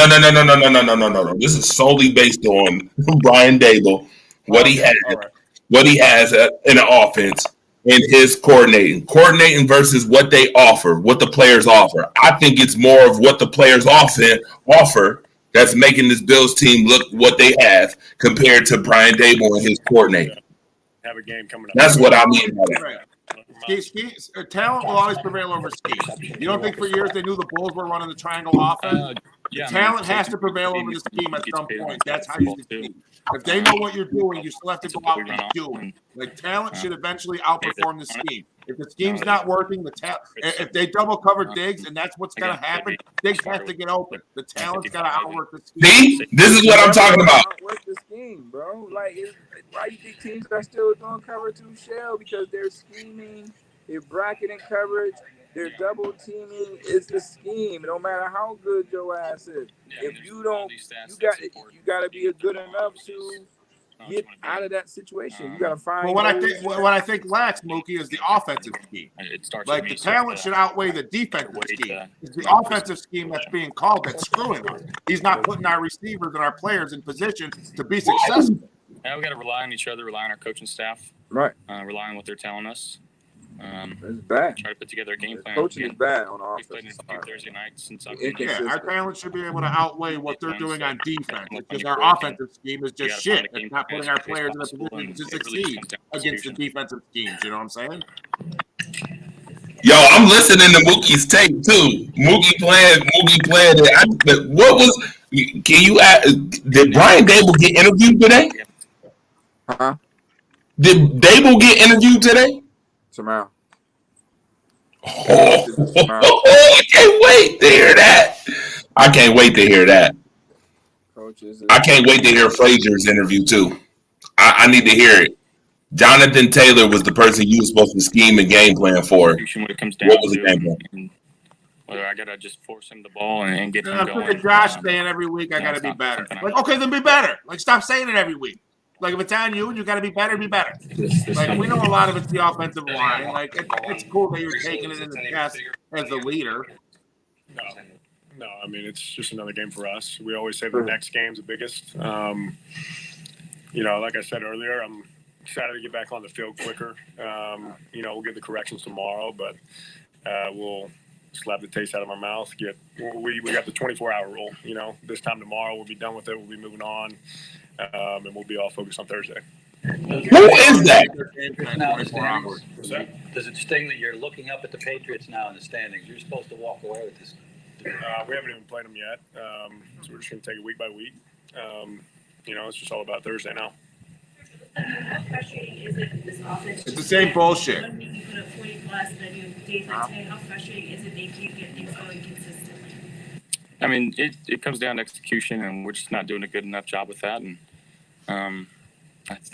This is solely based on Brian Dable, what he has in an offense, and his coordinating versus what they offer, what the players offer. I think it's more of what the players offer that's making this Bills team look what they have compared to Brian Dable and his coordinator. Have a game coming up. That's what I mean by that. Talent will always prevail over scheme. You don't think for years they knew the Bulls were running the triangle offense? Yeah, Talent has to prevail over the scheme at some point. That's how you succeed. If they know what you're doing, you still have to go out and do it. Like talent should eventually outperform the scheme. If the scheme's not working, if they double cover Diggs, and that's what's gonna happen, Diggs has to get open. The talent's gotta outwork the scheme. See, this is what I'm talking about. Outwork the scheme, bro. Like, why you think teams are still doing cover 2 shell? Because they're scheming, they're bracketing coverage, they're double teaming. It's the scheme. No matter how good your ass is, if you don't, you got to be good enough to get out of that situation. You got to find. Well, what I think lacks, Mookie, is the offensive scheme. Like the talent should outweigh the defensive scheme. It's the offensive scheme that's being called that's screwing us. He's not putting our receivers and our players in position to be successful. Yeah, we got to rely on each other, rely on our coaching staff, right? Rely on what they're telling us. It's bad. Try to put together a game plan. Coaching is bad on offense. We played in Thursday nights since our talent should be able to outweigh what they're doing on defense because our offensive scheme is just shit. It's not putting our players in a position to succeed against the defensive schemes. You know what I'm saying? Yo, I'm listening to Mookie's tape too. Mookie playing it. But what was? Can you ask? Did Brian Dable get interviewed today? Huh? Did Dable get interviewed today? Tomorrow. I can't wait to hear that. I can't wait to hear that. I can't wait to hear Frazier's interview too. I need to hear it. Jonathan Taylor was the person you were supposed to scheme and game plan for. What was the game plan? Whether I gotta just force him the ball and get him going. Look at Josh saying every week I gotta be better. Like, okay, then be better. Like, stop saying it every week. Like, if it's on you and you got to be better, be better. Like, we know a lot of it's the offensive line. Like, it's cool that you're taking it in the chest as the leader. No, I mean, it's just another game for us. We always say the next game's the biggest. You know, like I said earlier, I'm excited to get back on the field quicker. You know, we'll get the corrections tomorrow, but we'll slap the taste out of our mouth. We got the 24-hour rule. You know, this time tomorrow we'll be done with it. We'll be moving on. And we'll be all focused on Thursday. Who is that? Does it sting that you're looking up at the Patriots now in the standings? You're supposed to walk away with this. We haven't even played them yet, so we're just going to take it week by week. You know, it's just all about Thursday now. How frustrating is it this offense? It's the same bullshit. One week you put up 40 plus, and then you days like today. How frustrating is it they can't get things going consistently? I mean, it comes down to execution, and we're just not doing a good enough job with that. And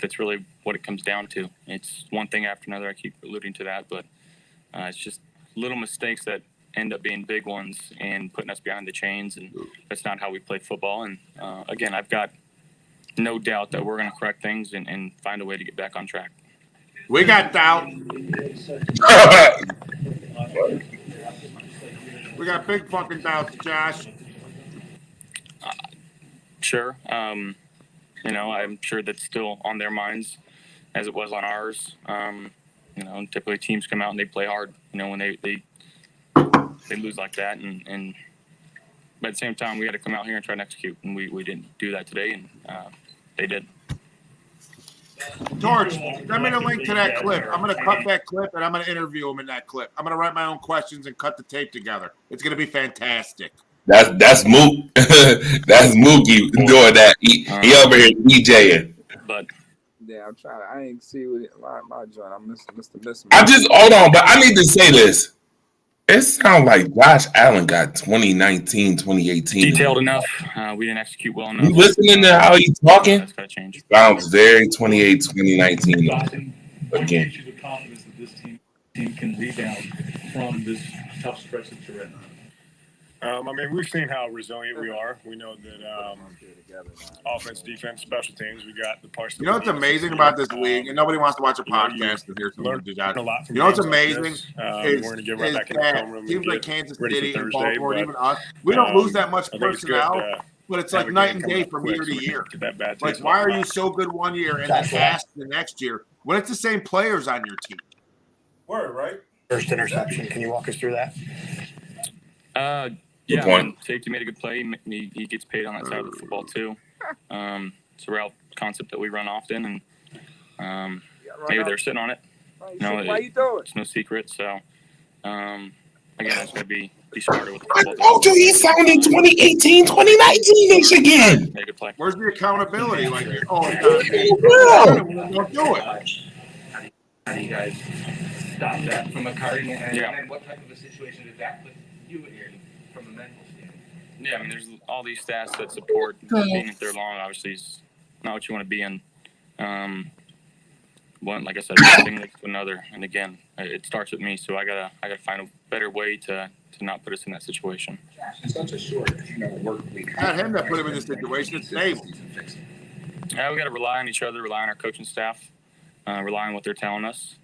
that's really what it comes down to. It's one thing after another. I keep alluding to that, but it's just little mistakes that end up being big ones and putting us behind the chains. And that's not how we play football. And again, I've got no doubt that we're going to correct things and find a way to get back on track. We got doubt. We got big fucking doubts, Josh. Sure. You know, I'm sure that's still on their minds as it was on ours. You know, and typically teams come out and they play hard, you know, when they lose like that. And but at the same time, we had to come out here and try and execute. And we didn't do that today, and they did. George, send me the link to that clip. I'm going to cut that clip, and I'm going to interview him in that clip. I'm going to write my own questions and cut the tape together. It's going to be fantastic. That's Mook. That's Mookie doing that. He over here DJing. But yeah, I'm trying. I ain't see what my joint. I'm missing. I just hold on, but I need to say this. It sounds like Josh Allen got 2019, 2018. Detailed enough. We didn't execute well enough. You listening to how he's talking? That's got to change. Sounds very 2019. Again. With confidence that this team can rebound from this tough stretch that you're in. I mean, we've seen how resilient we are. We know that offense, defense, special teams, we got the parts. You know what's amazing about this league, and nobody wants to watch a podcast to hear someone do that. You know what's amazing is that teams like Kansas City and Baltimore, even us, we don't lose that much personnel, but it's like night and day from year to year. Like, why are you so good one year and then ass the next year when it's the same players on your team? Word, right? First interception. Can you walk us through that? Yeah, I mean, safety made a good play. He gets paid on that side of the football too. It's a route concept that we run often, and maybe they're sitting on it. You know, Why you throw it? it's no secret. So, again, I just gotta be smarter with the I football. told you he sounded 2018, 2019-ish again. Make a play. Where's the accountability? Like, oh, it's Yeah. not me. Don't do it. How do you guys stop that from occurring? And, Yeah. and what type of a situation did that put you in from a mental standpoint? Yeah, I mean, there's all these stats that support being in third long. Obviously, is not what you want to be in. One, like I said, one thing leads to another, and again, it starts with me. So I gotta find a better way to not put us in that situation. In such a short, work week. Not him that put him in this situation. It's Dave. Yeah, we gotta rely on each other, rely on our coaching staff, rely on what they're telling us.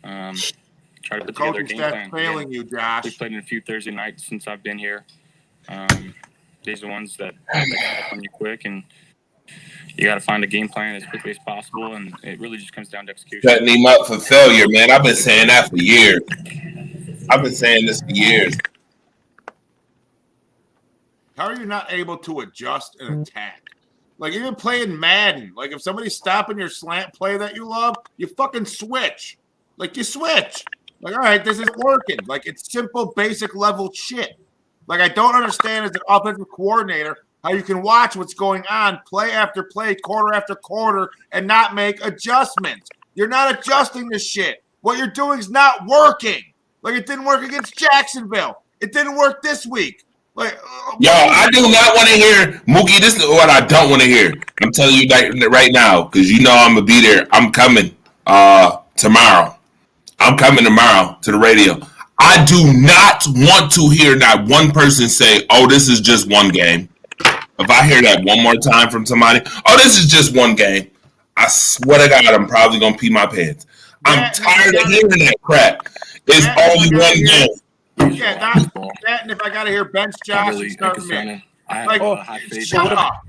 Try to The put together a coaching game staff plan. failing you, Josh. We've played in a few Thursday nights since I've been here. These are ones that come on you quick, and you got to find a game plan as quickly as possible, and it really just comes down to execution. Setting him up for failure, man. I've been saying that for years. I've been saying this for years. How are you not able to adjust and attack? Like, even playing Madden, like, if somebody's stopping your slant play that you love, you fucking switch. Like, you switch. Like, all right, this isn't working. Like, it's simple, basic level shit. Like, I don't understand as an offensive coordinator how you can watch what's going on play after play, quarter after quarter, and not make adjustments. You're not adjusting this shit. What you're doing is not working. Like, it didn't work against Jacksonville. It didn't work this week. Like, Yo, I do not want to hear Mookie. This is what I don't want to hear. I'm telling you right now, because you know I'm gonna be there. I'm coming tomorrow. I'm coming tomorrow to the radio. I do not want to hear not one person say, "Oh, this is just one game." If I hear that one more time from somebody, "Oh, this is just one game," I swear to God, I'm probably gonna pee my pants. I'm tired of hearing that crap. It's only one game. Yeah, that, and if I gotta hear bench Josh and start me. Like, shut up.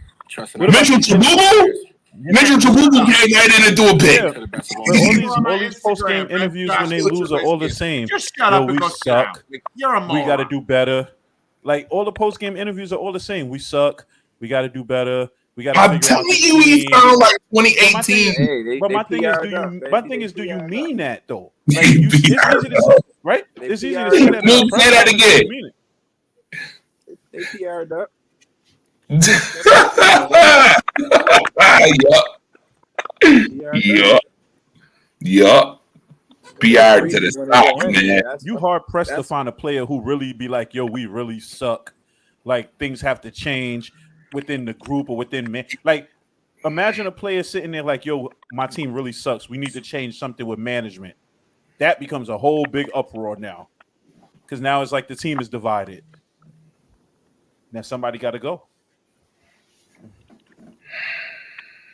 Mitchell Trubisky? Mitchell Trubisky came right in and threw a pick. All these post-game interviews when they lose are all the same. Just shut up and we go sit down. suck. Like, you're a moron. We got to do better. Like, all the post-game interviews are all the same. We suck. We got to do better. We got to. I'm telling you, he sound like 2018. But my thing is, do you mean that though? Like, it's easy to say, right? It's easy to say that. Say that again. They PR'd up. Yup. PR to the stop, man. You hard pressed to find a player who really be like, "Yo, we really suck." Like, things have to change within the group or within me. Like, imagine a player sitting there like, "Yo, my team really sucks. We need to change something with management." That becomes a whole big uproar now, because now it's like the team is divided. Now somebody got to go.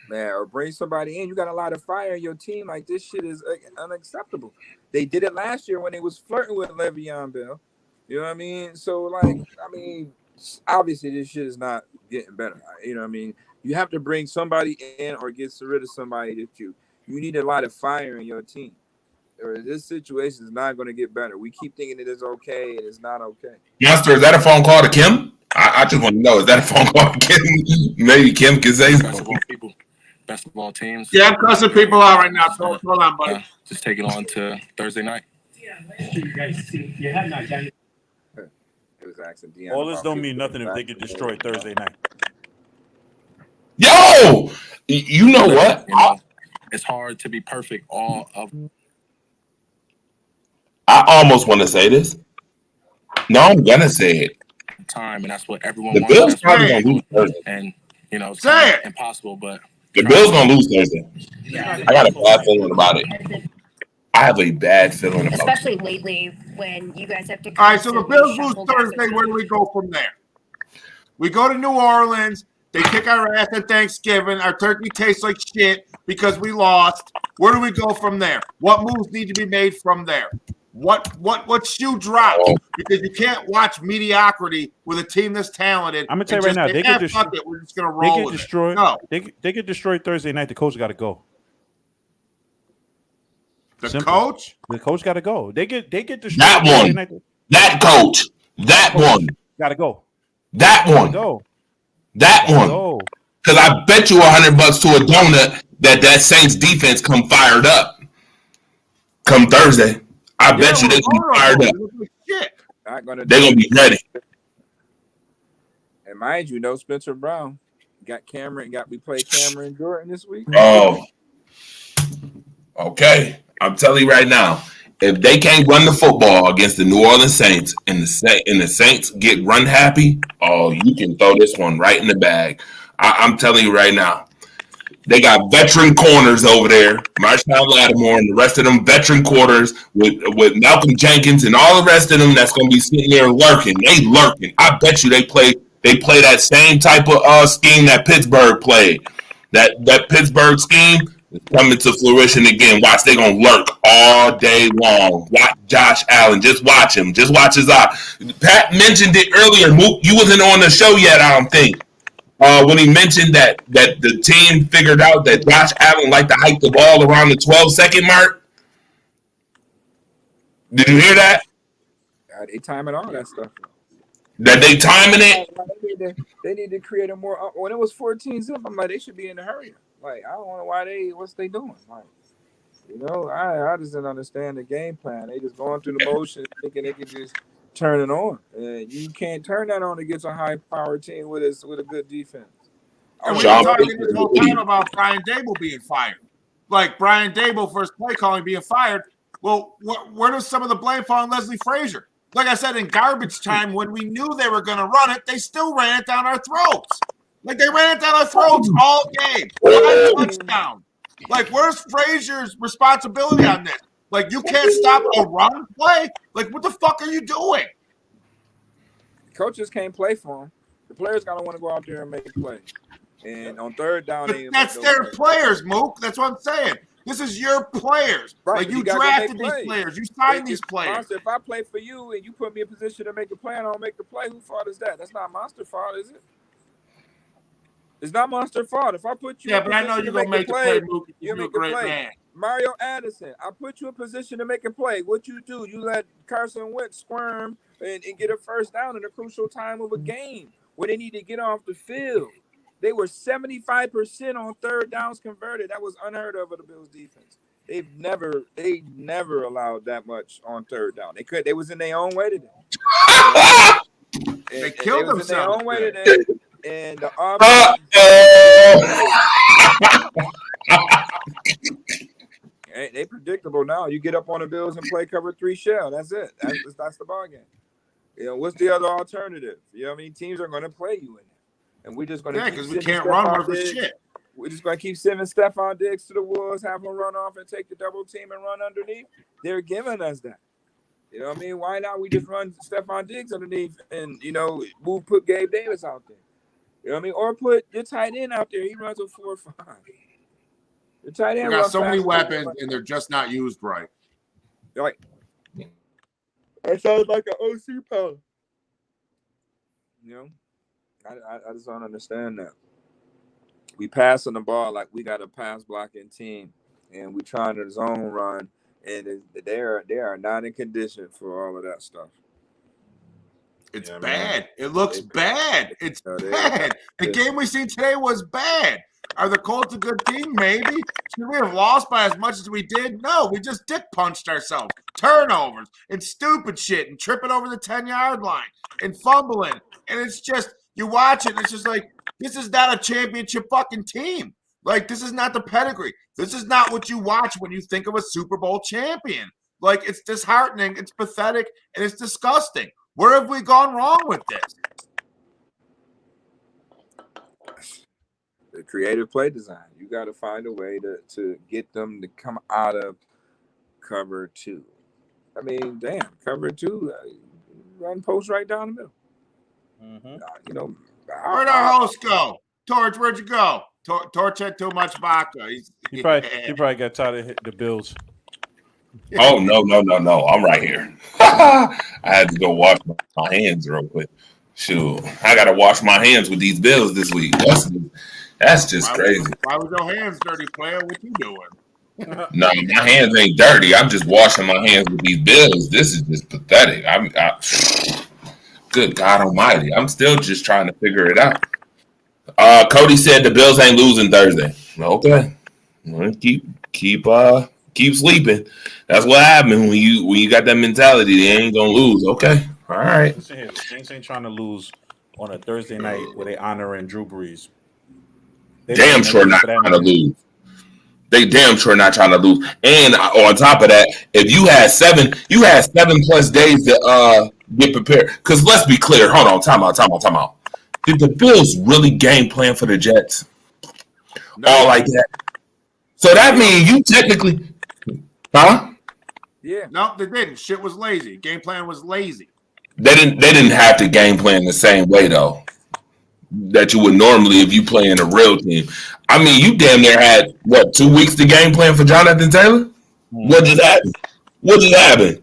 Man, or bring somebody in. You got a lot of fire in your team. Like, this shit is unacceptable. They did it last year when they was flirting with Le'Veon Bell. You know what I mean? So, like, obviously this shit is not getting better. You know what I mean? You have to bring somebody in or get rid of somebody that you need a lot of fire in your team. Or this situation is not going to get better. We keep thinking it is okay, and it's not okay. Youngster, is that a phone call to Kim? I just want to know, is that a phone call to Kim? Maybe Kim can say something. Basketball teams. Yeah, I'm cussing people out right now. So hold on, buddy. Just take it on to Thursday night. You guys see, you have not done it. It was asking Deion All this about don't mean people nothing if they get destroyed Thursday night. Yo, you know what? You know, it's hard to be perfect all of I almost want to say this. No, I'm gonna say it. the time, and that's what everyone The wants. Bills That's what probably gonna people lose want. Thursday. And you know, it's Say kinda it. impossible, but The Bills gonna lose Thursday. I got a bad feeling about it. I have a bad feeling about it. Especially lately when you guys have to. All right, so the Bills lose shuffle back Thursday. Where do we go from there? We go to New Orleans. They kick our ass at Thanksgiving. Our turkey tastes like shit because we lost. Where do we go from there? What moves need to be made from there? What shoe drop? Because you can't watch mediocrity with a team this talented. I'm gonna tell you right now, they get destroyed. We're just gonna roll They get with destroyed. it. No, They get destroyed Thursday night. The coach got to go. the Simple. coach. The coach got to go. They get destroyed. That Thursday one. night. That coach. That one. Got to go. That one. Go. That one. Go. Because I bet you $100 to a donut that Saints defense come fired up. come Thursday. I bet you they're going to be fired up. They're going to be ready. And mind you, no Spencer Brown. We played Cameron Jordan this week. Oh. Okay. I'm telling you right now, if they can't run the football against the New Orleans Saints and the Saints get run happy, oh, you can throw this one right in the bag. I'm telling you right now. They got veteran corners over there, Marshawn Lattimore and the rest of them veteran corners with Malcolm Jenkins and all the rest of them that's going to be sitting there lurking. They lurking. I bet you they play that same type of scheme that Pittsburgh played. That Pittsburgh scheme is coming to fruition again. Watch, they're going to lurk all day long. Watch Josh Allen. Just watch him. Just watch his eye. Pat mentioned it earlier. Mook, you wasn't on the show yet, I don't think. When he mentioned that the team figured out that Josh Allen liked to hike the ball around the 12-second mark. Did you hear that? They timing all that stuff. That they timing it? They need to create a more. When it was 14-zip, I'm like, they should be in a hurry. Like, I don't know what's they doing. Like, I just didn't understand the game plan. They just going through the motions, thinking they could just turn it on. You can't turn that on against a high-powered team with a good defense. And we've been talking this whole time about Brian Dable being fired. Like, Brian Dable for his play calling being fired. Well, where does some of the blame fall on Leslie Frazier? Like I said, in garbage time, when we knew they were going to run it, they still ran it down our throats. Like, they ran it down our throats all game. 5 touchdowns. Like, where's Frazier's responsibility on this? Like, you can't stop a run play? Like, what the fuck are you doing? Coaches can't play for them. The players got to want to go out there and make a play. And on third down, that's their players, Mook. That's what I'm saying. This is your players. Right, like, you drafted these players. You signed these players. Monster, if I play for you and you put me in a position to make a play and I don't make the play, whose fault is that? That's not Monster's fault, is it? It's not Monster's fault. If I put you in a position I know you're going to make the play, Mook. You're a great man. Mario Addison, I put you in position to make a play. What you do? You let Carson Wentz squirm and get a first down in a crucial time of a game where they need to get off the field. They were 75% on third downs converted. That was unheard of the Bills defense. They never allowed that much on third down. They was in their own way today. They killed themselves. In their own way today. And the they predictable now. You get up on the Bills and play cover 3 shell. That's it. That's the ball game. What's the other alternative? Teams are going to play you in there. And we're just going to because we can't run worth shit. We're just going to keep sending Stephon Diggs to the Wolves, have him run off and take the double team and run underneath. They're giving us that. You know what I mean? Why not we just run Stephon Diggs underneath and, put Gabe Davis out there? You know what I mean? Or put your tight end out there. He runs a 4-5. Your tight end got so many weapons and they're just not used right. Like, that sounds like an OC power. I just don't understand that. We passing the ball like we got a pass blocking team, and we trying to zone run, and they are not in condition for all of that stuff. It's bad. It looks bad. It's bad. The game we seen today was bad. Are the Colts a good team? Maybe. Should we have lost by as much as we did? No, we just dick punched ourselves. Turnovers and stupid shit and tripping over the 10-yard line and fumbling. And it's just, you watch it and it's just like, this is not a championship fucking team. Like, this is not the pedigree. This is not what you watch when you think of a Super Bowl champion. Like, it's disheartening, it's pathetic, and it's disgusting. Where have we gone wrong with this? The creative play design. You got to find a way to get them to come out of cover 2. I mean, damn, cover 2, run post right down the middle. Mm-hmm. Where'd our host go? Torch, where'd you go? Torch had too much vodka. He probably got tired of the Bills. Oh, no. I'm right here. I had to go wash my hands real quick. Shoot, I got to wash my hands with these Bills this week. That's just crazy. Why was your hands dirty, player? What you doing? No, my hands ain't dirty. I'm just washing my hands with these Bills. This is just pathetic. Good God Almighty. I'm still just trying to figure it out. Cody said the Bills ain't losing Thursday. Okay. I'm gonna keep keep sleeping. That's what happened when you got that mentality. They ain't gonna lose. Okay, all right. The Saints ain't trying to lose on a Thursday night where they honoring Drew Brees. They Damn sure not trying to lose. They damn sure not trying to lose. And on top of that, if you had 7 plus days to get prepared. Because let's be clear. Hold on, time out. Did the Bills really game plan for the Jets? All like that. So that means you technically, huh? Yeah. No, they didn't. Shit was lazy. Game plan was lazy. They didn't have to game plan the same way though that you would normally if you play in a real team. I mean, you damn near had 2 weeks to game plan for Jonathan Taylor? What just happened?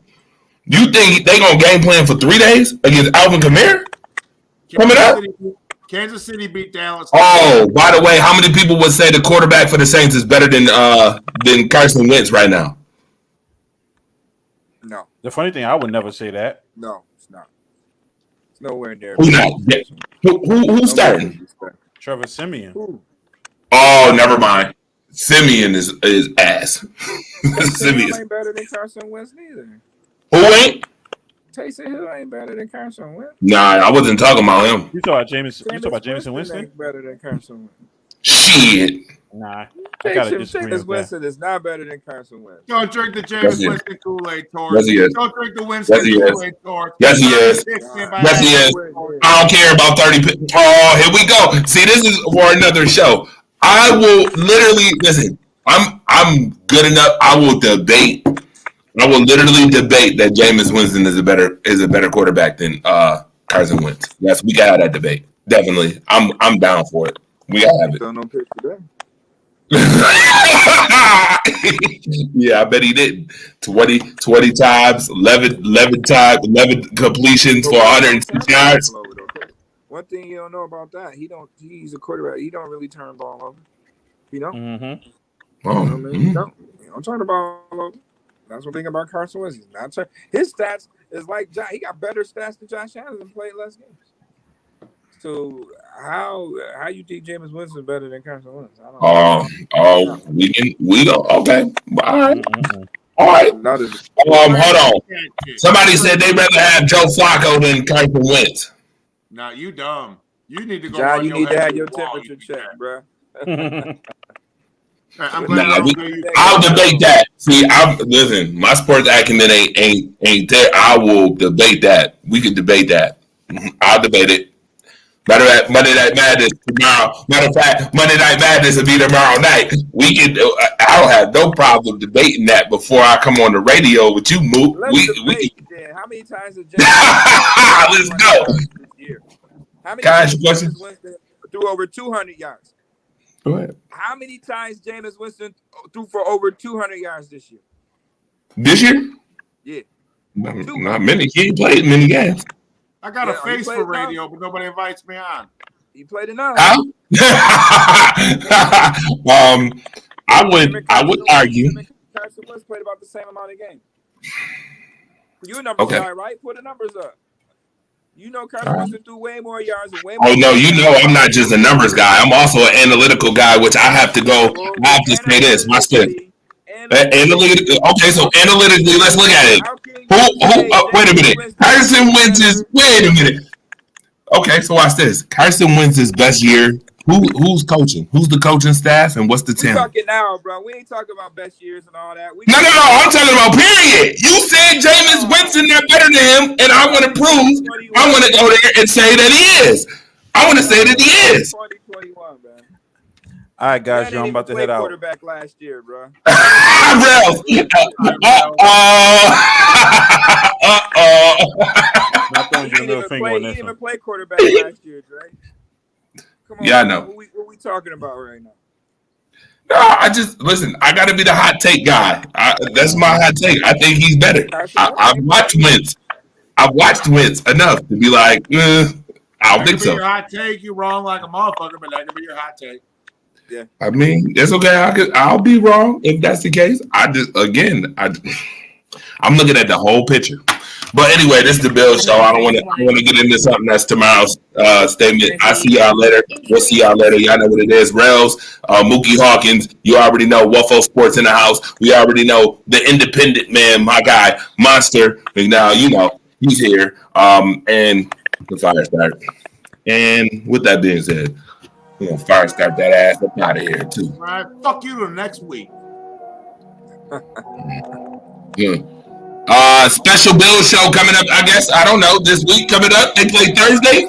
You think they gonna game plan for 3 days against Alvin Kamara? Coming up? Kansas City beat Dallas. Oh, by the way, how many people would say the quarterback for the Saints is better than Carson Wentz right now? No. The funny thing, I would never say that. No, it's not. It's nowhere near. Who's not? Who's starting? Trevor Siemian. Who? Oh, never mind. Simeon is ass. Simeon ain't better than Carson Wentz neither. Who ain't? Taysom Hill ain't better than Carson Wentz. Nah, I wasn't talking about him. You talking about Jameson Winston? Ain't better than Carson Wentz. Shit. Nah, I gotta disagree Jameis with Winston is not better than Carson Wentz. Don't drink the Jameis Winston Kool-Aid torch. Yes, he is. Don't drink the Winston Yes, he is. Kool-Aid torch. Yes, he is. Yes, he is. I don't care about 30. Oh, here we go. See, this is for another show. I will literally listen. I'm good enough. I will literally debate that Jameis Winston is a better quarterback than Carson Wentz. Yes, we gotta have that debate. Definitely. I'm down for it. We gotta have it. Don't no pick today. Yeah, I bet he did. 20 times, 11 completions for 106 yards. One thing you don't know about that, he's a quarterback. He don't really turn ball over. He don't. Mm-hmm. Oh, You know what I mean? He don't turn the ball over. That's one thing about Carson Wentz. He's not turn. His stats is like he got better stats than Josh Allen and played less games. So how you think Jameis Winston better than Carson Wentz? We don't. Okay, all right, all right. Hold on. Somebody said they'd rather have Joe Flacco than Carson Wentz. Nah, you dumb. You need to go. John, you need to have your temperature checked, bro. I'm glad I'll debate that. See, listen. My sports acumen ain't there. I will debate that. We could debate that. I'll debate it. Matter of fact, Monday Night Madness tomorrow. Matter of fact, Monday Night Madness will be tomorrow night. We can. I don't have no problem debating that before I come on the radio with you, Mook. How many times did Let's go. How many Guys, times Jameis Winston threw over 200 yards? Go ahead. How many times Jameis Winston threw for over 200 yards this year? This year? Yeah. Not many. He ain't played many games. I got a face for radio, but nobody invites me on. He played enough. How? I would argue. Carson Wentz played about the same amount of games. You're a numbers guy, right? Put the numbers up. You know Carson Winston threw way more yards and way more. Oh no, you know I'm not just a numbers guy. I'm also an analytical guy, which I have to go. I have to say this. Watch this. Okay, so analytically, let's look at it. Wait a minute. Carson Wentz's. Wait a minute. Okay, so watch this. Carson Wentz's best year. Who's coaching? Who's the coaching staff, and what's the team? We're talking now, bro. We ain't talking about best years and all that. No. I'm talking about period. You said Jameis Winston not better than him, and I want to prove. I want to go there and say that he is. I want to say that he is. 2021, man. All right, guys, I'm about to head out. Quarterback last year, bro. Ralph. Not throwing you a middle finger on He this didn't one. even play quarterback last year, Dre. Come on, Yeah, I know. What we talking about right now? No, listen. I got to be the hot take guy. That's my hot take. I think he's better. I've watched Wentz. I've watched Wentz enough to be like, I don't think so. Your hot take, you wrong like a motherfucker, but that could be your hot take. Yeah. I mean, it's okay. I'll be wrong if that's the case. I'm looking at the whole picture. But anyway, this is the Bills show. I don't want to get into something that's tomorrow's statement. I see y'all later. We'll see y'all later. Y'all know what it is. Rails, Mookie Hawkins. You already know Waffle Sports in the house. We already know the independent man, my guy, Monster. And now you know he's here. And the fire start. And with that being said, we're gonna fire start that ass up out of here too. All right, fuck you to next week. Yeah. Special Bills show coming up, I guess. I don't know. This week coming up. They play Thursday.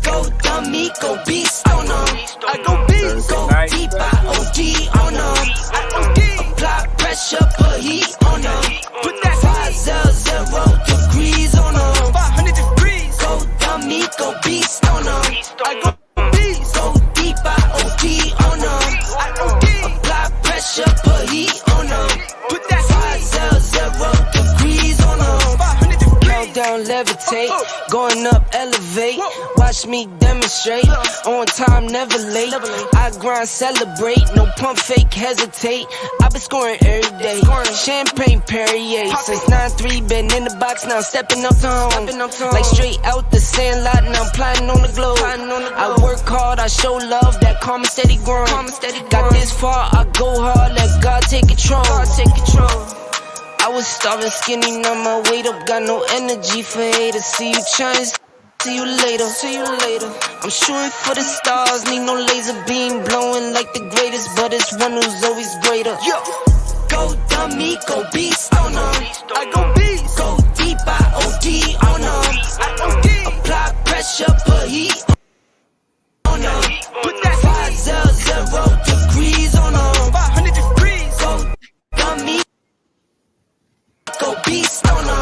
Go dummy, go beast on them. I go beast, go deep, I OD on them. I OD, apply pressure, put heat on them. Put that 500 degrees on them. 500 degrees. Go dummy, go beast on them. I go beast, go deep, I OD on them. I OD, apply pressure, put heat on them. Put that 500 degrees on them. 500 degrees. Countdown, levitate, going up, elevate. Watch me demonstrate. On time, never late. I grind, celebrate. No pump fake, hesitate. I've been scoring every day. Champagne Perrier. Since 9-3, been in the box, now stepping up to home. Like straight out the sand lot, now I'm plotting on the globe. I work hard, I show love, that karma steady growing. Got this far, I go hard, let God take control. I was starving skinny, now my weight up, got no energy for haters. See you trying. See you later, I'm shooting for the stars, need no laser beam blowing like the greatest, but it's one who's always greater. Yo, go dummy, go beast on them. I go beast, go deep, I OD on them. I OD, apply pressure, put heat on them. Put that 500 degrees on them. 500 degrees. Go dummy, go beast on them.